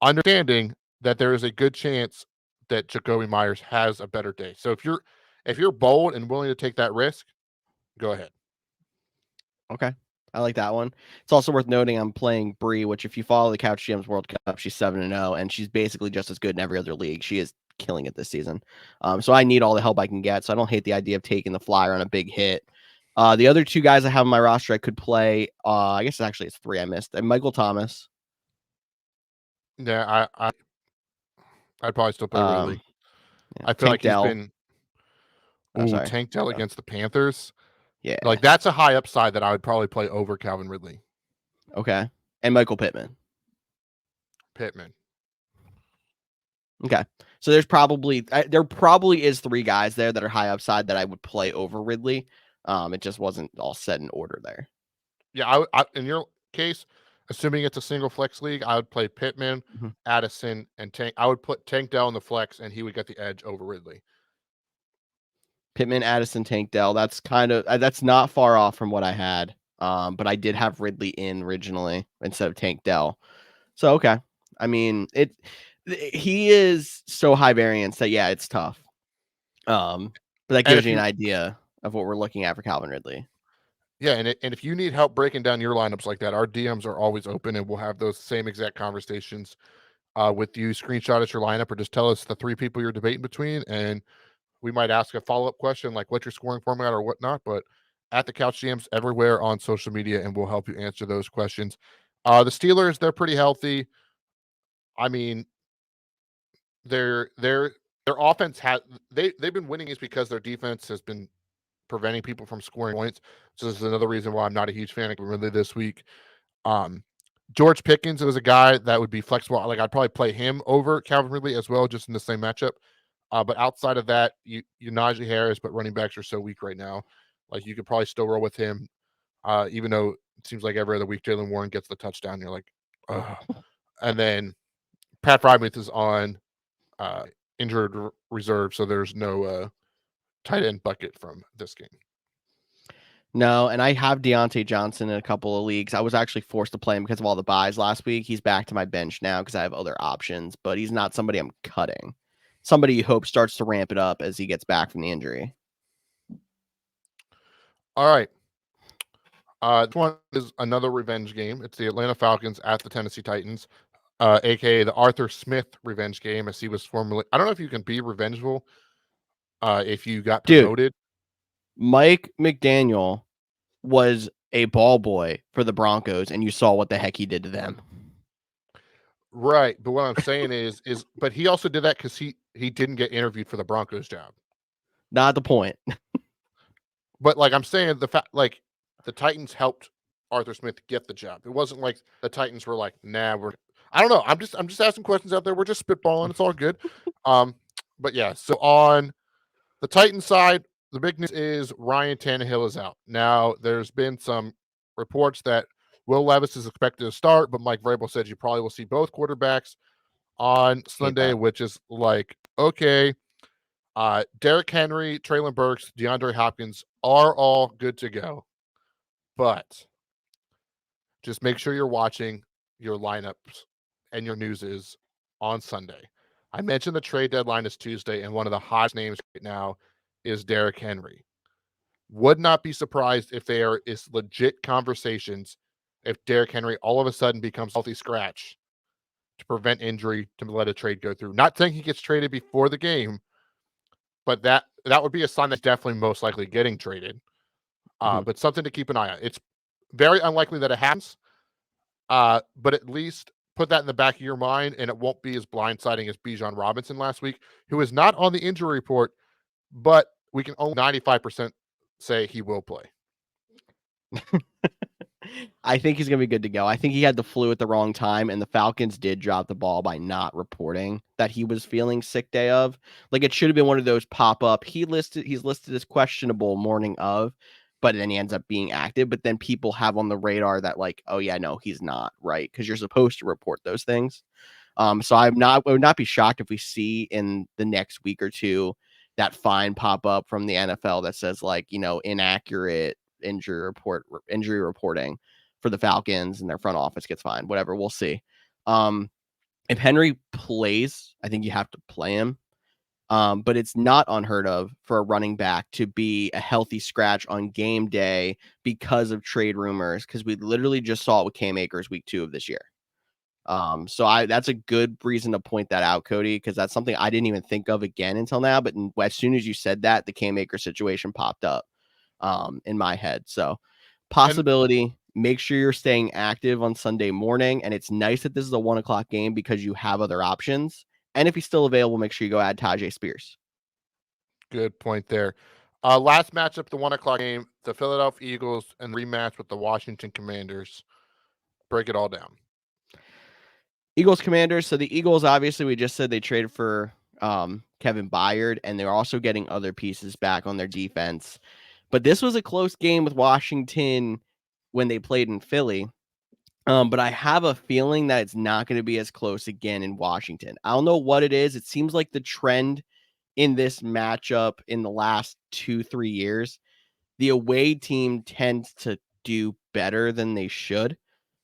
Understanding that there is a good chance that Jacoby Myers has a better day. So if you're bold and willing to take that risk, go ahead. Okay. I like that one. It's also worth noting I'm playing Bree, which if you follow the Couch GM's World Cup, she's 7-0, and she's basically just as good in every other league. She is killing it this season. So I need all the help I can get. So I don't hate the idea of taking the flyer on a big hit. The other 2 guys I have on my roster I could play, I guess actually it's 3 I missed. And Michael Thomas. Yeah, I'd probably still play Ridley. I feel Tank like he's Dell. been Tank Dell against the Panthers. Yeah. Like that's a high upside that I would probably play over Calvin Ridley. Okay. And Michael Pittman. Okay. So there probably is 3 guys there that are high upside that I would play over Ridley. It just wasn't all set in order there. Yeah, in your case, assuming it's a single flex league, I would play Pittman, Mhm. Addison, and Tank. I would put Tank Dell in the flex, and he would get the edge over Ridley. Pittman, Addison, Tank Dell. That's kind of that's not far off from what I had. But I did have Ridley in originally instead of Tank Dell. So okay. I mean, he is so high variance that yeah, it's tough. But that And gives if you an you, idea of what we're looking at for Calvin Ridley. yeah, and if you need help breaking down your lineups like that, our DMs are always open, and we'll have those same exact conversations with you. Screenshot us your lineup, or just tell us the 3 people you're debating between, and we might ask a follow up question like what's your scoring format or whatnot. But at the Couch GMs everywhere on social media, and we'll help you answer those questions. The Steelers, they're pretty healthy. I mean, their offense has they've been winning is because their defense has been preventing people from scoring points. So this is another reason why I'm not a huge fan of Ridley this week. Um, George Pickens was a guy that would be flexible. Like I'd probably play him over Calvin Ridley as well, just in the same matchup. But outside of that, you Najee Harris, but running backs are so weak right now. Like you could probably still roll with him, even though it seems like every other week Jalen Warren gets the touchdown. You're like, ugh. And then Pat Freiermuth is on uh, injured reserve, so there's no tight end bucket from this game. No, and I have Deontay Johnson in a couple of leagues. I was actually forced to play him because of all the buys last week. He's back to my bench now because I have other options, but he's not somebody I'm cutting. Somebody you hope starts to ramp it up as he gets back from the injury. All right. This one is another revenge game. It's the Atlanta Falcons at the Tennessee Titans, aka the Arthur Smith revenge game, as he was formerly. I don't know if you can be revengeful if you got Dude, promoted. Mike McDaniel was a ball boy for the Broncos, and you saw what the heck he did to them. Right, but what I'm saying but he also did that because he didn't get interviewed for the Broncos job. Not the point. But like I'm saying, the fact like the Titans helped Arthur Smith get the job. It wasn't like the Titans were like, nah, we're. I don't know. I'm just asking questions out there. We're just spitballing. It's all good. Um, but yeah. So on the Titans side, the big news is Ryan Tannehill is out. Now there's been some reports that Will Levis is expected to start, but Mike Vrabel said you probably will see both quarterbacks on Hate Sunday, that. which is like okay. Derrick Henry, Traylon Burks, DeAndre Hopkins are all good to go. But just make sure you're watching your lineups and your newses on Sunday. I mentioned the trade deadline is Tuesday, and one of the hottest names right now is Derrick Henry. Would not be surprised if there is legit conversations if Derrick Henry all of a sudden becomes healthy scratch to prevent injury to let a trade go through. Not saying he gets traded before the game, but that would be a sign that's definitely most likely getting traded. Mhm. But something to keep an eye on. It's very unlikely that it happens, but at least put that in the back of your mind, and it won't be as blindsiding as Bijan Robinson last week, who is not on the injury report, but we can only 95% say he will play. I think he's going to be good to go. I think he had the flu at the wrong time, and the Falcons did drop the ball by not reporting that he was feeling sick day of. Like it should have been one of those pop up. He's listed as questionable morning of, but then he ends up being active. But then people have on the radar that like, oh yeah, no, he's not, right? Because you're supposed to report those things. So I would not be shocked if we see in the next week or two that fine pop up from the NFL that says like, inaccurate injury reporting for the Falcons and their front office gets fined. Whatever, we'll see. If Henry plays, I think you have to play him. But it's not unheard of for a running back to be a healthy scratch on game day because of trade rumors. Because we literally just saw it with Cam Akers week 2 of this year. So that's a good reason to point that out, Cody, because that's something I didn't even think of again until now. But as soon as you said that, the Cam Akers situation popped up in my head. So And possibility. Make sure you're staying active on Sunday morning. And it's nice that this is a 1:00 game because you have other options. And if he's still available, make sure you go add Tajay Spears. good point there. Last matchup, the 1 o'clock game, the Philadelphia Eagles and rematch with the Washington Commanders. Break it all down. Eagles Commanders. So the Eagles, obviously, we just said they traded for Kevin Byard, and they're also getting other pieces back on their defense. But this was a close game with Washington when they played in Philly. But I have a feeling that it's not going to be as close again in Washington. I don't know what it is. It seems like the trend in this matchup in the last 2-3 years, the away team tends to do better than they should.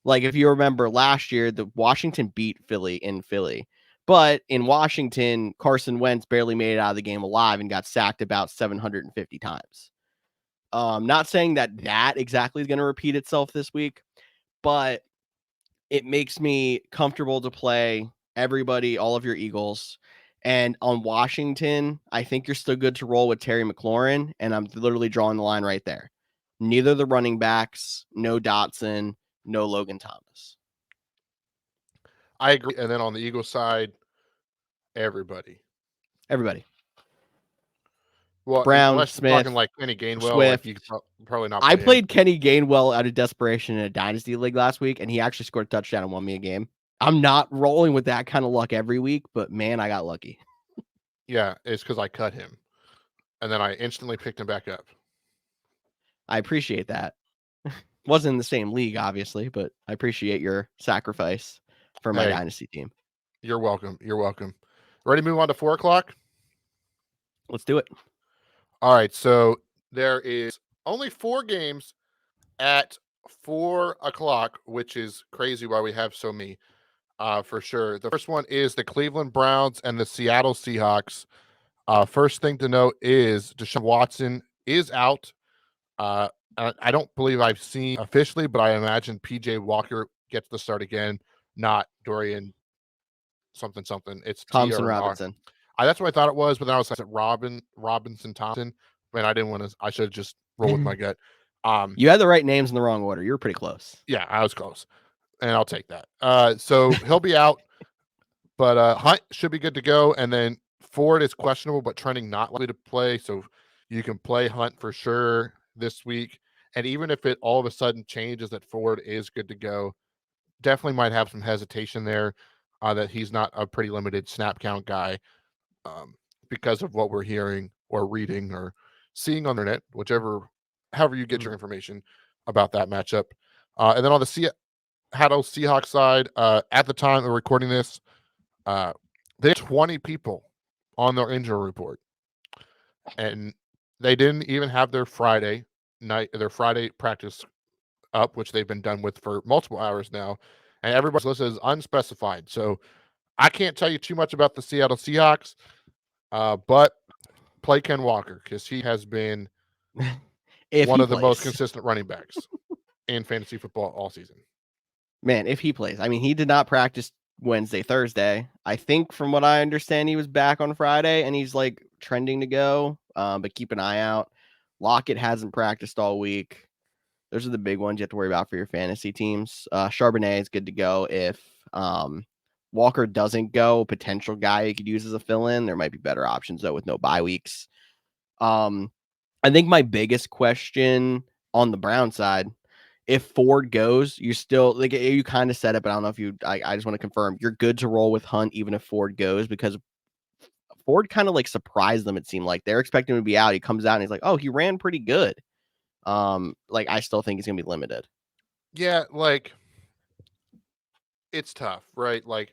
Like if you remember last year, the Washington beat Philly in Philly. But in Washington, Carson Wentz barely made it out of the game alive and got sacked about 750 times. Not saying that exactly is going to repeat itself this week, but it makes me comfortable to play everybody, all of your Eagles. And on Washington, I think you're still good to roll with Terry McLaurin, and I'm literally drawing the line right there. Neither the running backs, no Dotson, no Logan Thomas. I agree. And then on the Eagles side, everybody. Everybody. Well, Brown, unless you're talking Smith, like Kenny Gainwell, like you Swift. could probably not I play him. played Kenny Gainwell out of desperation in a dynasty league last week, and he actually scored a touchdown and won me a game. I'm not rolling with that kind of luck every week, but man, I got lucky. Yeah, it's because I cut him, and then I instantly picked him back up. I appreciate that. Wasn't in the same league, obviously, but I appreciate your sacrifice for my dynasty team. You're welcome. You're welcome. Ready to move on to 4 o'clock? Let's do it. All right. So there is only 4 games at 4 o'clock, which is crazy why we have so many, for sure. The first one is the Cleveland Browns and the Seattle Seahawks. First thing to note is Deshaun Watson is out. I don't believe I've seen officially, but I imagine PJ Walker gets the start again, not Dorian something something. It's T Thompson or an R. Robinson. That's what I thought it was, but then I was like Robinson Thompson. Man, I didn't want to. I should just roll with my gut. You had the right names in the wrong order. You were pretty close. Yeah, I was close, and I'll take that. So he'll be out, but Hunt should be good to go, and then Ford is questionable, but trending not likely to play. So you can play Hunt for sure this week. And even if it all of a sudden changes that Ford is good to go, definitely might have some hesitation there that he's not a pretty limited snap count guy because of what we're hearing or reading or seeing on the internet, however you get your information about that matchup. And then on the Seattle Seahawks side, at the time of recording this, they had 20 people on their injury report, and they didn't even have their Friday practice up, which they've been done with for multiple hours now, and everybody's listed as unspecified. So I can't tell you too much about the Seattle Seahawks, but play Ken Walker because he has been one of the most consistent running backs in fantasy football all season. Man, if he plays. I mean, he did not practice Wednesday, Thursday. I think from what I understand, he was back on Friday and he's like trending to go. But keep an eye out. Lockett hasn't practiced all week. Those are the big ones you have to worry about for your fantasy teams. Charbonnet is good to go if Walker doesn't go. Potential guy you could use as a fill-in. There might be better options though with no bye weeks. I think my biggest question on the Brown side, if Ford goes, you still like you kind of said it, but I don't know if you. I just want to confirm you're good to roll with Hunt even if Ford goes because Ford kind of like surprised them. It seemed like they're expecting him to be out. He comes out and he's like, "Oh, he ran pretty good." Like I still think he's gonna be limited. Yeah, like it's tough, right? Like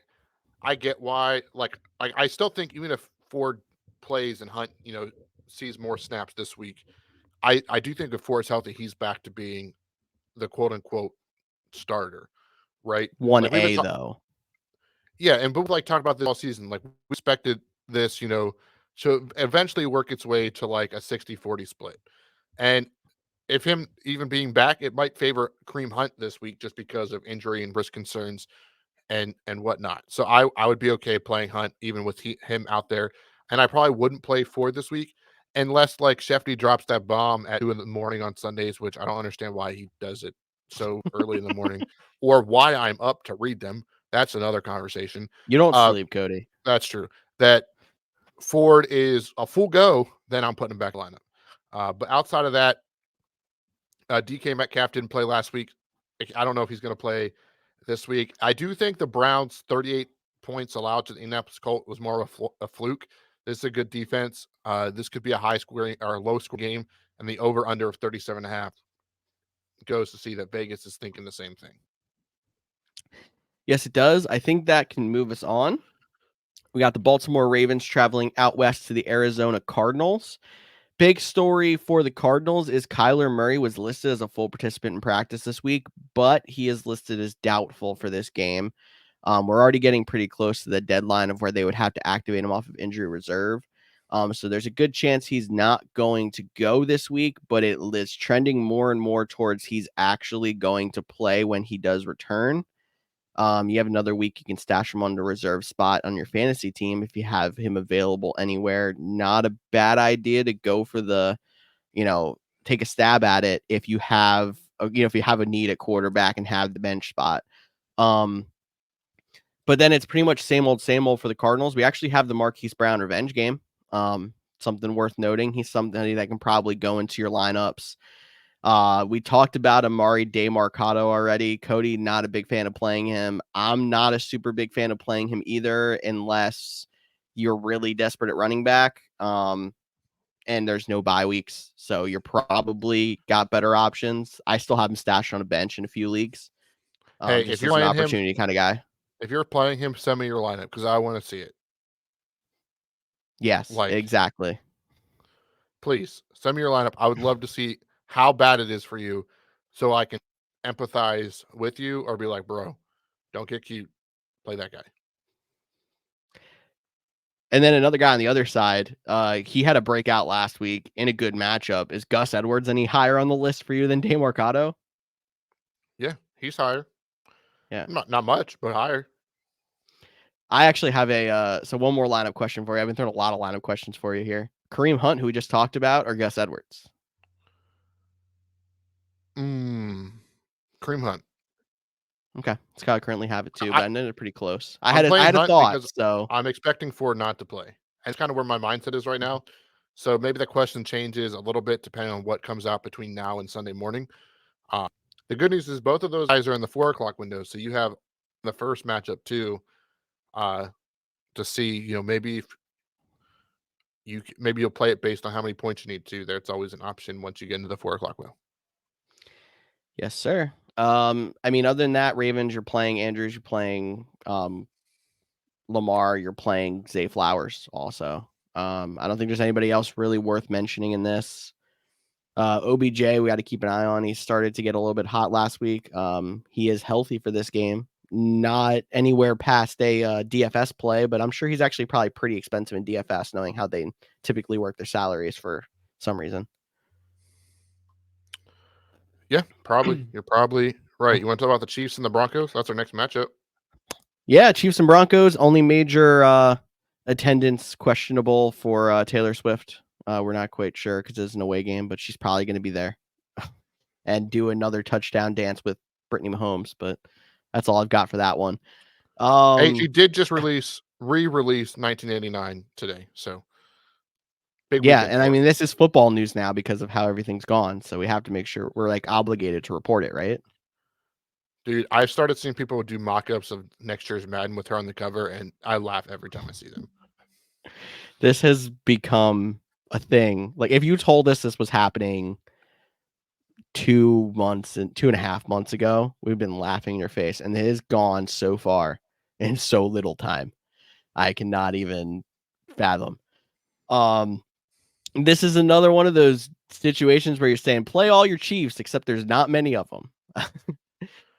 I get why. Like I still think even if Ford plays and Hunt, sees more snaps this week, I do think if Ford's healthy, he's back to being the quote unquote starter, right? One Like we've been A though. yeah, and but like talked about this all season. Like we expected this, to eventually work its way to like a 60-40 split. And if him even being back, it might favor Kareem Hunt this week just because of injury and risk concerns and whatnot. So I would be okay playing Hunt even with him out there, and I probably wouldn't play Ford this week unless like Shefty drops that bomb at 2 in the morning on Sundays, which I don't understand why he does it so early in the morning, or why I'm up to read them. That's another conversation. You don't sleep, Cody. That's true. That Ford is a full go, then I'm putting him back in lineup. But outside of that, DK Metcalf didn't play last week. I don't know if he's going to play this week. I do think the Browns' 38 points allowed to the Indianapolis Colts was more of a fluke. This is a good defense. This could be a high scoring or a low score game, and the over under of 37.5 goes to see that Vegas is thinking the same thing. Yes, it does. I think that can move us on. We got the Baltimore Ravens traveling out west to the Arizona Cardinals. Big story for the Cardinals is Kyler Murray was listed as a full participant in practice this week, but he is listed as doubtful for this game. We're already getting pretty close to the deadline of where they would have to activate him off of injury reserve. So there's a good chance he's not going to go this week, but it is trending more and more towards he's actually going to play when he does return. You have another week you can stash him on the reserve spot on your fantasy team if you have him available anywhere. Not a bad idea to go for the, take a stab at it if you have, if you have a need at quarterback and have the bench spot. But then it's pretty much same old for the Cardinals. We actually have the Marquise Brown revenge game. Something worth noting. He's somebody that can probably go into your lineups. We talked about Amari DeMarcado already. Cody, not a big fan of playing him. I'm not a super big fan of playing him either, unless you're really desperate at running back. And there's no bye weeks, so you're probably got better options. I still have him stashed on a bench in a few leagues. Hey, if Just you're as an playing him, opportunity kind of guy. if you're playing him, send me your lineup because I want to see it. Yes, Like, exactly. please send me your lineup. I would love to see how bad it is for you, so I can empathize with you or be like, bro, don't get cute, play that guy. And then another guy on the other side, he had a breakout last week in a good matchup. Is Gus Edwards any higher on the list for you than DeMarcado? Yeah, he's higher. Yeah. Not much, but higher. I actually have so one more lineup question for you. I've been throwing a lot of lineup questions for you here. Kareem Hunt, who we just talked about, or Gus Edwards? Kareem Hunt. Okay, Scott currently have it too, I, but I know they're pretty close. I I'm playing had a Hunt thought, because so I'm expecting Ford not to play. And it's kind of where my mindset is right now. So maybe the question changes a little bit depending on what comes out between now and Sunday morning. Uh, the good news is both of those guys are in the 4 o'clock window, so you have the first matchup too uh, to see. Maybe if maybe you'll play it based on how many points you need to. There's always an option once you get into the 4 o'clock window. yes, sir. I mean, other than that, Ravens, you're playing Andrews, you're playing Lamar, you're playing Zay Flowers also. I don't think there's anybody else really worth mentioning in this. OBJ, we got to keep an eye on. He started to get a little bit hot last week. He is healthy for this game. Not anywhere past a DFS play, but I'm sure he's actually probably pretty expensive in DFS, knowing how they typically work their salaries for some reason. Yeah, probably. You're probably right. You want to talk about the Chiefs and the Broncos? That's our next matchup. Yeah, Chiefs and Broncos. Only major attendance questionable for Taylor Swift. We're not quite sure because it's an away game, but she's probably going to be there and do another touchdown dance with Brittany Mahomes. But that's all I've got for that one. Hey, she did just re-release 1989 today, so big Yeah, weekend and I for her. mean this is football news now because of how everything's gone, so we have to make sure we're like obligated to report it, right? Dude, I've started seeing people do mock-ups of next year's Madden with her on the cover, and I laugh every time I see them. This has become a thing. Like if you told us this was happening 2.5 months ago, we've been laughing in your face, and it has gone so far in so little time. I cannot even fathom. This is another one of those situations where you're saying play all your Chiefs, except there's not many of them.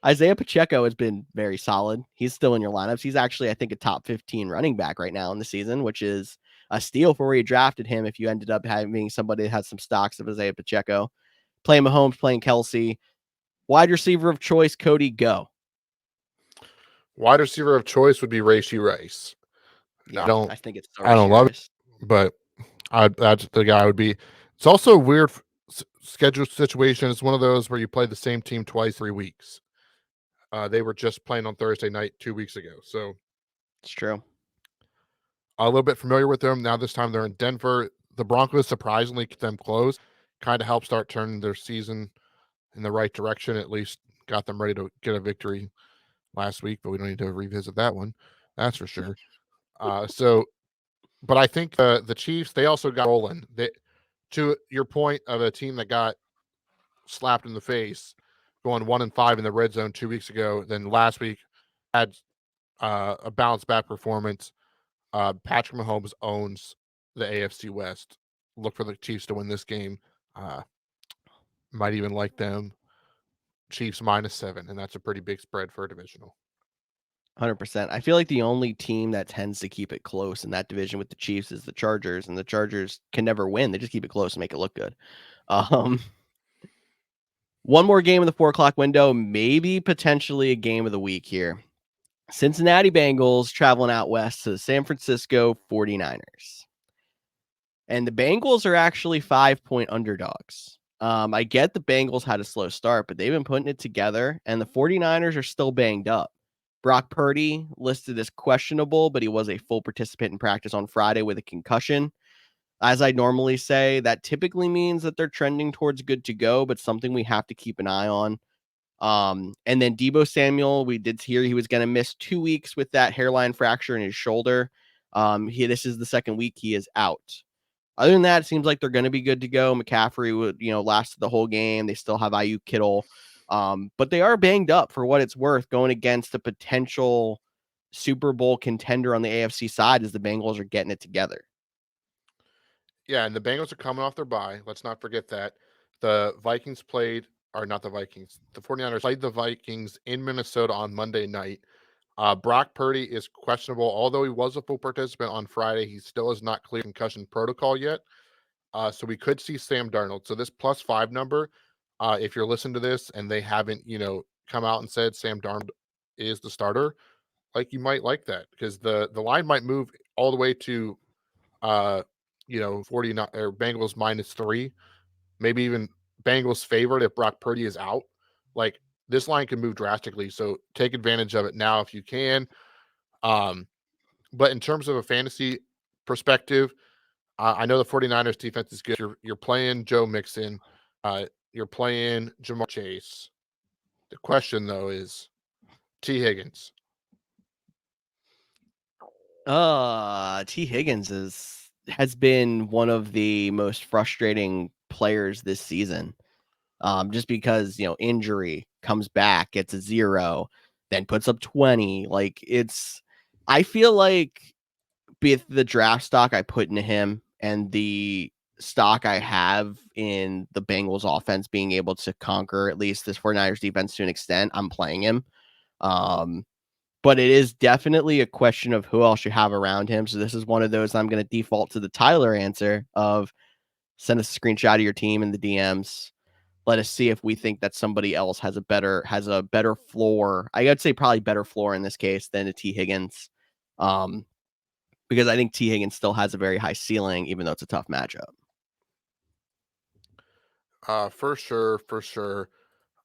Isaiah Pacheco has been very solid. He's still in your lineups. He's actually, I think, a top 15 running back right now in the season, which is a steal for where you drafted him if you ended up having somebody that has some stocks of Isaiah Pacheco. Playing Mahomes, playing Kelsey. Wide receiver of choice, Cody, go. Wide receiver of choice would be Rashee Rice. Yeah, I think it's I don't Rashee love it, Rice. but that's the guy I would be. It's also a weird schedule situation. It's one of those where you play the same team twice 3 weeks. They were just playing on Thursday night 2 weeks ago, so It's true. a little bit familiar with them. Now this time they're in Denver. The Broncos surprisingly kept them close, kind of helped start turning their season in the right direction. At least got them ready to get a victory last week, but we don't need to revisit that one. That's for sure. But I think the Chiefs, they also got rolling. To your point of a team that got slapped in the face, going 1-5 in the red zone 2 weeks ago. Then last week had a bounce back performance. Patrick Mahomes owns the AFC West. Look for the Chiefs to win this game. Might even like them. Chiefs -7, and that's a pretty big spread for a divisional. 100%. I feel like the only team that tends to keep it close in that division with the Chiefs is the Chargers, and the Chargers can never win. They just keep it close and make it look good. One more game in the 4 o'clock window, maybe potentially a game of the week here. Cincinnati Bengals traveling out west to the San Francisco 49ers. And the Bengals are actually 5-point underdogs. I get the Bengals had a slow start, but they've been putting it together, and the 49ers are still banged up. Brock Purdy listed as questionable, but he was a full participant in practice on Friday with a concussion. As I normally say, that typically means that they're trending towards good to go, but something we have to keep an eye on. And then Deebo Samuel, we did hear he was going to miss 2 weeks with that hairline fracture in his shoulder. This is the second week he is out. Other than that, it seems like they're going to be good to go. McCaffrey would, last the whole game. They still have Ayuk, Kittle, but they are banged up for what it's worth going against a potential Super Bowl contender on the AFC side as the Bengals are getting it together. Yeah, and the Bengals are coming off their bye. Let's not forget that. The Vikings played, or not the Vikings, the 49ers played the Vikings in Minnesota on Monday night. Brock Purdy is questionable. Although he was a full participant on Friday, he still is not clear concussion protocol yet. So we could see Sam Darnold. So this +5 number, if you're listening to this and they haven't, come out and said Sam Darnold is the starter, like you might like that because the line might move all the way to 49 or Bengals -3, maybe even Bengals favorite if Brock Purdy is out. Like this line can move drastically. So take advantage of it now if you can. But in terms of a fantasy perspective, I know the 49ers defense is good. You're playing Joe Mixon. You're playing Jamar Chase. The question, though, is T. Higgins. T. Higgins has been one of the most frustrating players this season. Just because, injury comes back, gets a 0, then puts up 20. I feel like with the draft stock I put into him and the stock I have in the Bengals offense being able to conquer at least this 49ers defense to an extent, I'm playing him. But it is definitely a question of who else you have around him. So this is one of those I'm going to default to the Tyler answer of send us a screenshot of your team in the DMs. Let us see if we think that somebody else has a better floor. I would say probably better floor in this case than a T. Higgins. Because I think T. Higgins still has a very high ceiling, even though it's a tough matchup. For sure, for sure.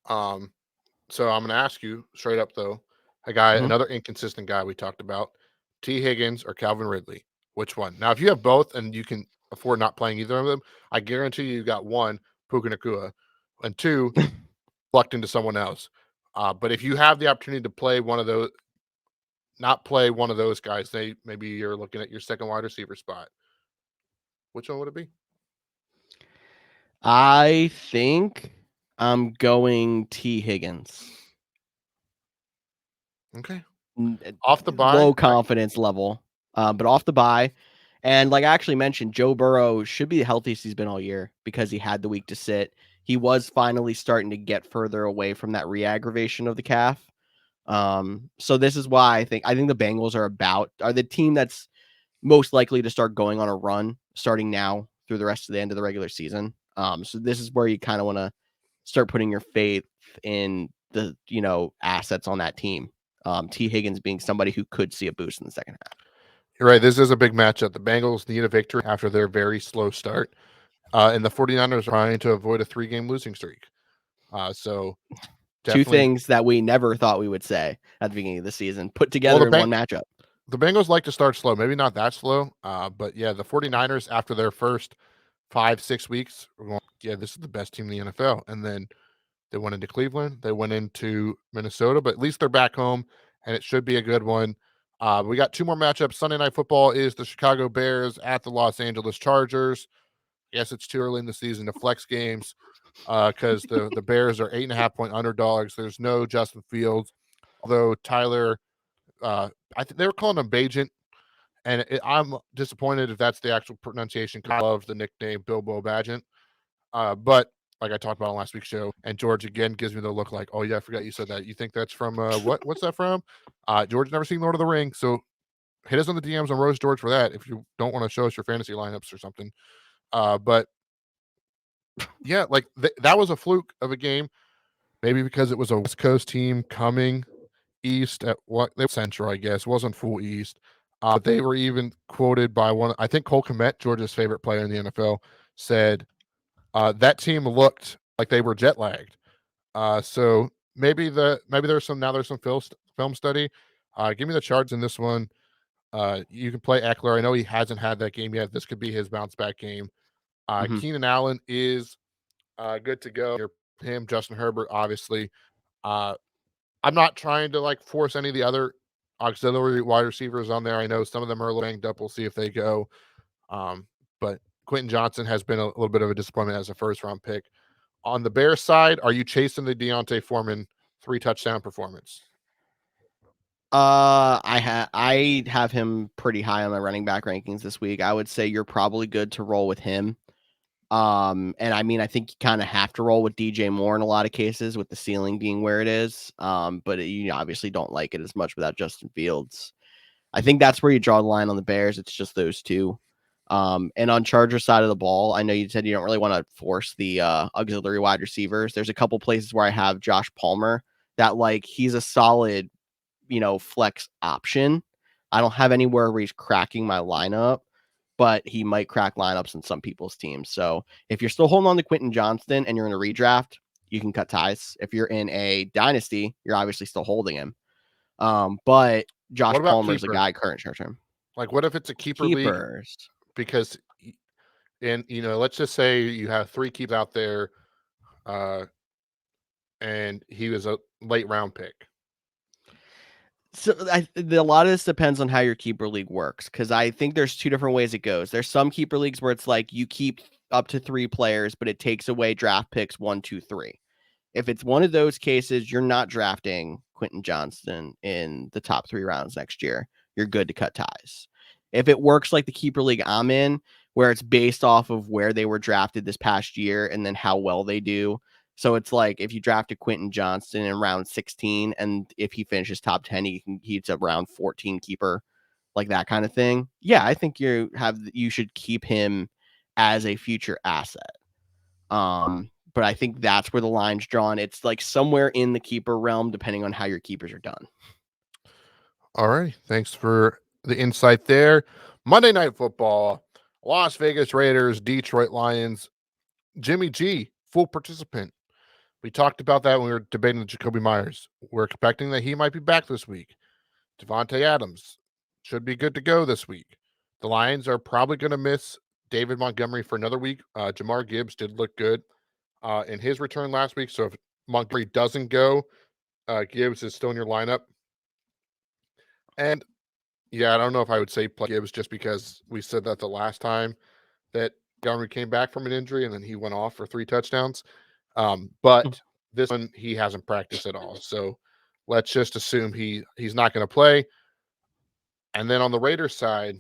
So I'm going to ask you straight up though, another inconsistent guy we talked about, T. Higgins or Calvin Ridley. Which one? Now, if you have both and you can afford not playing either of them, I guarantee you got one, Puka Nacua, and two, plucked into someone else. But if you have the opportunity to play one of those, not play one of those guys, maybe you're looking at your second wide receiver spot. Which one would it be? I think I'm going T. Higgins. Okay. Off the bye, low confidence level, but off the bye. And like I actually mentioned, Joe Burrow should be the healthiest he's been all year because he had the week to sit. He was finally starting to get further away from that re-aggravation of the calf. So this is why I think the Bengals are the team that's most likely to start going on a run starting now through the rest of the end of the regular season. So this is where you kind of want to start putting your faith in the, assets on that team. T. Higgins being somebody who could see a boost in the second half. You're right. This is a big matchup. The Bengals need a victory after their very slow start. And the 49ers are trying to avoid a 3-game losing streak. So Two definitely things that we never thought we would say at the beginning of the season put together in one matchup. The Bengals like to start slow, maybe not that slow. But yeah, the 49ers after their first 5-6 weeks were going, yeah, this is the best team in the NFL. And then they went into Cleveland, they went into Minnesota, but at least they're back home and it should be a good one. We got 2 more matchups. Sunday Night Football is the Chicago Bears at the Los Angeles Chargers. Yes, it's too early in the season to flex games. because the Bears are 8.5-point underdogs. There's no Justin Fields, although Tyler, I think they were calling him Bajent, and I'm disappointed if that's the actual pronunciation because I love the nickname Bilbo Bagent. But like I talked about on last week's show, and George again gives me the look like, oh yeah, I forgot you said that. You think that's from what's that from? George never seen Lord of the Rings, so hit us on the DMs on Rose George for that if you don't want to show us your fantasy lineups or something. But yeah, like that was a fluke of a game. Maybe because it was a West Coast team coming east at what they were central, I guess, it wasn't full east. But they were even quoted by one, I think Cole Kmet, Georgia's favorite player in the NFL, said that team looked like they were jet lagged. So maybe there's some film study. Give me the Chargers in this one. You can play Eckler. I know he hasn't had that game yet. This could be his bounce back game. Mhm. Keenan Allen is good to go. Him, Justin Herbert, obviously. Uh, I'm not trying to like force any of the other auxiliary wide receivers on there. I know some of them are a little banged up. We'll see if they go. But Quentin Johnson has been a little bit of a disappointment as a first round pick. On the Bears side, are you chasing the Deontay Foreman 3-touchdown performance? I have him pretty high on my running back rankings this week. I would say you're probably good to roll with him. And I mean, I think you kind of have to roll with DJ Moore in a lot of cases with the ceiling being where it is. But you obviously don't like it as much without Justin Fields. I think that's where you draw the line on the Bears. It's just those two. And on Charger side of the ball, I know you said you don't really want to force the auxiliary wide receivers. There's a couple places where I have Josh Palmer that like he's a solid, flex option. I don't have anywhere where he's cracking my lineup, but he might crack lineups in some people's teams. So if you're still holding on to Quentin Johnston and you're in a redraft, you can cut ties. If you're in a dynasty, you're obviously still holding him. But What Josh about Palmer is a keeper? guy current short term. Like, what if it's a keeper league? Keepers. Because, and let's just say you have 3 keeps out there, uh, and he was a late round pick. So a lot of this depends on how your keeper league works because I think there's two different ways it goes. There's some keeper leagues where it's like you keep up to 3 players, but it takes away draft picks 1, 2, 3. If it's one of those cases, you're not drafting Quentin Johnston in the top 3 rounds next year. You're good to cut ties. If it works like the keeper league I'm in, where it's based off of where they were drafted this past year and then how well they do. So it's like if you drafted Quentin Johnston in round 16, and if he finishes top 10, he's a round 14 keeper, like that kind of thing. Yeah, I think you should keep him as a future asset. But I think that's where the line's drawn. It's like somewhere in the keeper realm, depending on how your keepers are done. All right. Thanks for the insight there. Monday Night Football, Las Vegas Raiders, Detroit Lions. Jimmy G, full participant. We talked about that when we were debating Jacoby Myers. We're expecting that he might be back this week. Devontae Adams should be good to go this week. The Lions are probably going to miss David Montgomery for another week. Jamar Gibbs did look good in his return last week. So if Montgomery doesn't go, Gibbs is still in your lineup. And yeah, I don't know if I would say play Gibbs just because we said that the last time that Montgomery came back from an injury and then he went off for 3 touchdowns. But this one he hasn't practiced at all. So let's just assume he's not going to play. And then on the Raiders side,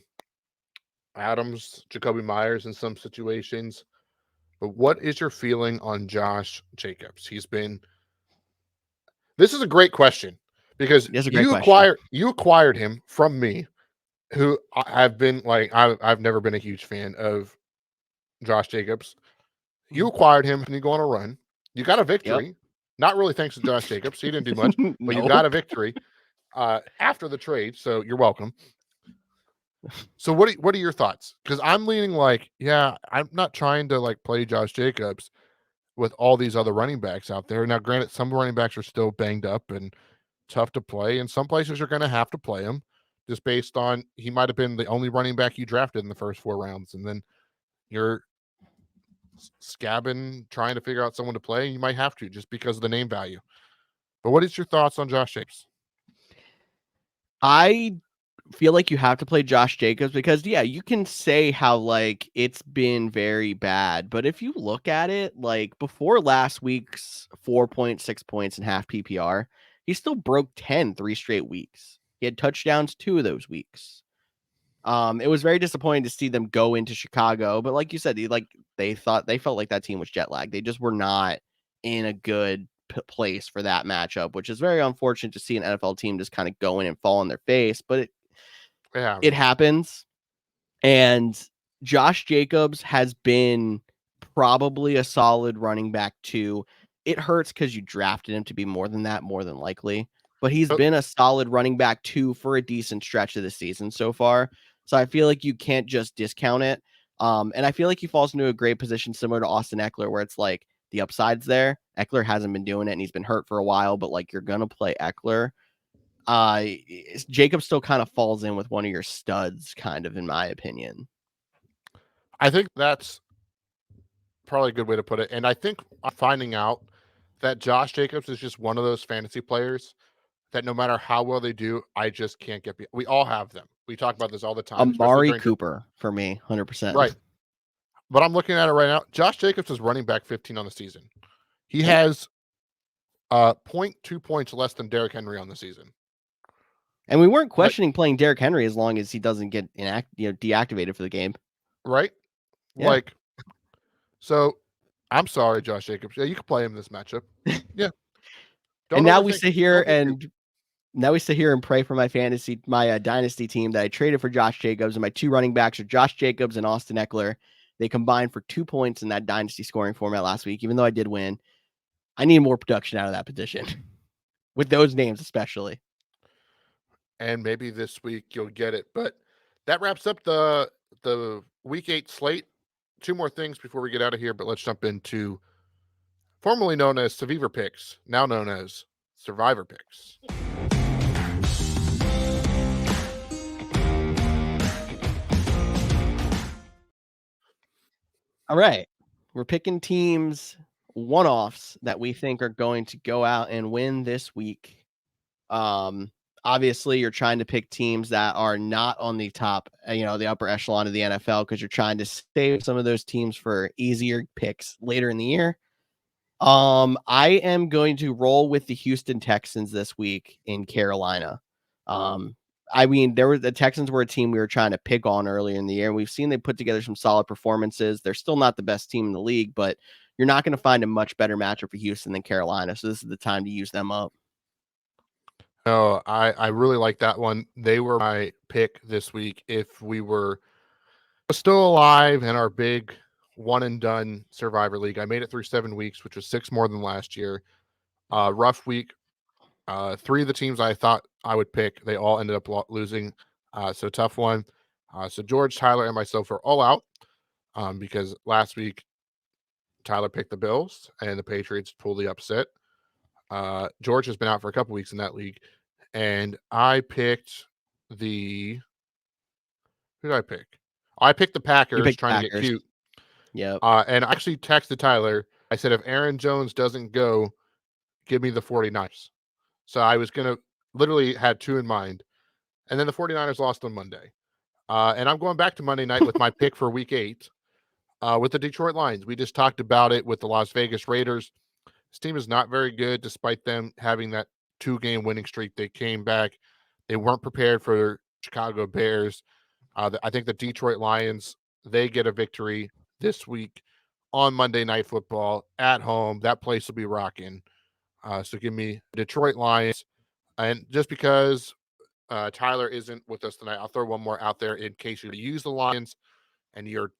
Adams, Jacoby Myers in some situations. But what is your feeling on Josh Jacobs? This is a great question because That's a great question. you acquired him from me, who I've been like I've never been a huge fan of Josh Jacobs. You acquired him and you go on a run. You got a Yep. victory. Not really thanks to Josh Jacobs. He didn't do much, but you got a Nope. victory after the trade. So you're welcome. So what are your thoughts? Because I'm leaning like, yeah, I'm not trying to like play Josh Jacobs with all these other running backs out there. Now, granted, some running backs are still banged up and tough to play, and some places you're going to have to play him just based on he might have been the only running back you drafted in the first 4 rounds, and then you're scabbing trying to figure out someone to play. You might have to just because of the name value. But what is your thoughts on Josh Jacobs? I feel like you have to play Josh Jacobs because, yeah, you can say how, like, it's been very bad. But if you look at it, like, before last week's 4.6 points and half PPR, he still broke 10 3 straight weeks. He had touchdowns 2 of those weeks. It was very disappointing to see them go into Chicago. But like you said, they felt like that team was jet lagged. They just were not in a good place for that matchup, which is very unfortunate to see an NFL team just kind of go in and fall on their face. But it happens. And Josh Jacobs has been probably a solid running back too. It hurts because you drafted him to be more than that, more than likely. But he's been a solid running back too for a decent stretch of the season so far. So I feel like you can't just discount it. And I feel like he falls into a great position similar to Austin Eckler, where it's like the upside's there. Eckler hasn't been doing it and he's been hurt for a while, but like you're gonna play Eckler. Jacob still kind of falls in with one of your studs, kind of, in my opinion. I think that's probably a good way to put it. And I think I'm finding out that Josh Jacobs is just one of those fantasy players that no matter how well they do, I just can't get. We all have them. We talk about this all the time, especially Amari during Cooper for me, 100%. right. But I'm looking at it right now. Josh Jacobs is running back 15 on the season. He Yep. has 0.2 points less than Derrick Henry on the season. And we weren't questioning playing Derrick Henry as long as he doesn't get deactivated for the game. Right? Yeah. Like, so I'm sorry, Josh Jacobs. Yeah, you can play him in this matchup. Yeah. And now we sit here and pray for my dynasty team that I traded for Josh Jacobs, and my 2 running backs are Josh Jacobs and Austin Eckler. They combined for 2 points in that dynasty scoring format last week, even though I did win. I need more production out of that position with those names, especially. And maybe this week you'll get it. But that wraps up the week 8 slate. 2 more things before we get out of here, but let's jump into formerly known as Survivor Picks, now known as Survivor Picks. All right. We're picking teams, one-offs that we think are going to go out and win this week. Obviously, you're trying to pick teams that are not on the top, the upper echelon of the NFL, because you're trying to save some of those teams for easier picks later in the year. I am going to roll with the Houston Texans this week in Carolina. I mean, the Texans were a team we were trying to pick on earlier in the year, and we've seen they put together some solid performances. They're still not the best team in the league, but you're not going to find a much better matchup for Houston than Carolina. So this is the time to use them up. Oh, I really like that one. They were my pick this week if we were still alive in our big one and done Survivor League. I made it through 7 weeks, which was 6 more than last year. Rough week. 3 of the teams I thought I would pick, they all ended up losing. So tough one. So George, Tyler, and myself are all out because last week Tyler picked the Bills and the Patriots pulled the upset. George has been out for a couple weeks in that league, and I picked the. Who did I pick? I picked the Packers, trying to get cute. Yep. And I actually texted Tyler. I said, if Aaron Jones doesn't go, give me the 49ers. So I was going to literally had 2 in mind. And then the 49ers lost on Monday. And I'm going back to Monday night with my pick for week 8 with the Detroit Lions. We just talked about it with the Las Vegas Raiders. This team is not very good despite them having that 2-game winning streak. They came back. They weren't prepared for Chicago Bears. I think the Detroit Lions, they get a victory this week on Monday Night Football at home. That place will be rocking. So give me Detroit Lions. And just because Tyler isn't with us tonight, I'll throw one more out there in case you use the Lions and you're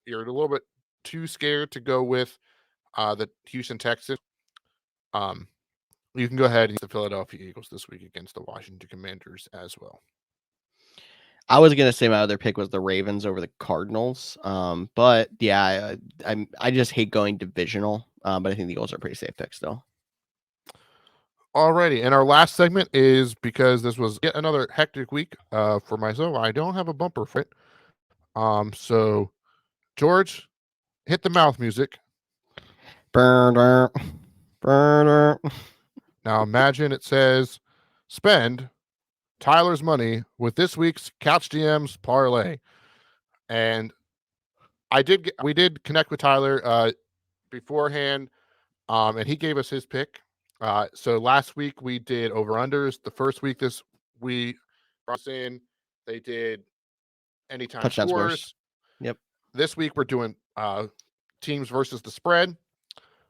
you're a little bit too scared to go with the Houston Texans. You can go ahead and use the Philadelphia Eagles this week against the Washington Commanders as well. I was gonna say my other pick was the Ravens over the Cardinals. But yeah, I just hate going divisional. But I think the Eagles are a pretty safe pick still. Alrighty, and our last segment is because this was yet another hectic week for myself. I don't have a bumper for it. So George, hit the mouth music. Burner, burner. Now imagine it says spend Tyler's money with this week's Couch GM's parlay. And we did connect with Tyler beforehand, and he gave us his pick. So last week we did over-unders. The first week we brought in, they did anytime Touchdown scores. Yep. This week we're doing teams versus the spread.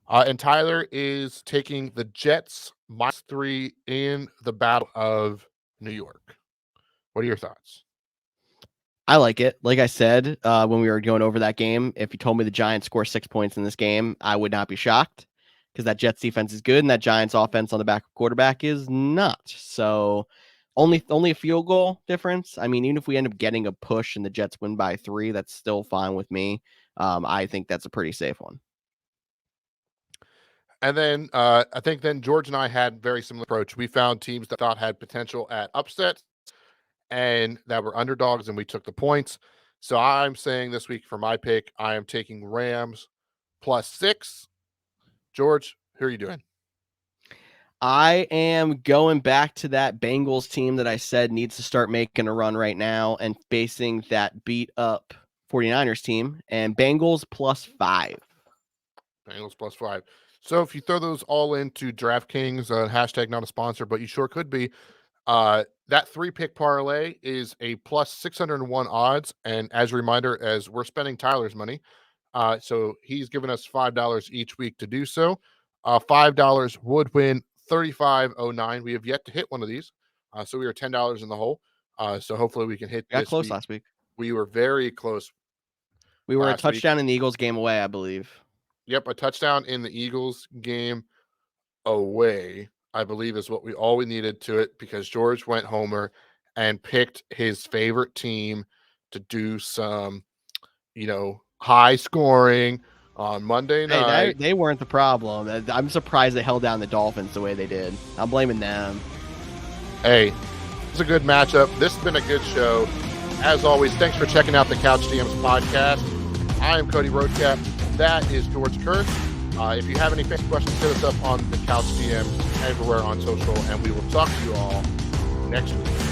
And Tyler is taking the Jets -3 in the Battle of New York. What are your thoughts? I like it. Like I said, when we were going over that game, if you told me the Giants score 6 points in this game, I would not be shocked because that Jets defense is good and that Giants offense on the back quarterback is not. So only a field goal difference. I mean, even if we end up getting a push and the Jets win by 3, that's still fine with me. I think that's a pretty safe one. And then I think then George and I had very similar approach. We found teams that thought had potential at upsets and that were underdogs, and we took the points. So I'm saying this week for my pick, I am taking Rams +6. George, who are you doing? I am going back to that Bengals team that I said needs to start making a run right now and facing that beat up 49ers team, and Bengals +5. Bengals +5. So if you throw those all into DraftKings, hashtag not a sponsor, but you sure could be, that 3-pick parlay is a +601 odds. And as a reminder, as we're spending Tyler's money, so he's given us $5 each week to do so. $5 would win $35.09. We have yet to hit one of these. So we are $10 in the hole. So hopefully we can hit Got this close week. last week. We were very close. We were a last week. touchdown in the Eagles game away, I believe. Yep, a touchdown in the Eagles game away, I believe, is what all we needed to it, because George went homer and picked his favorite team to do some, high scoring on Monday night. They weren't the problem. I'm surprised they held down the Dolphins the way they did. I'm blaming them. Hey, it's a good matchup. This has been a good show. As always, thanks for checking out the Couch DMs podcast. I am Cody Roadcap. That is George Kerth. If you have any questions, hit us up on the Couch DMs everywhere on social, and we will talk to you all next week.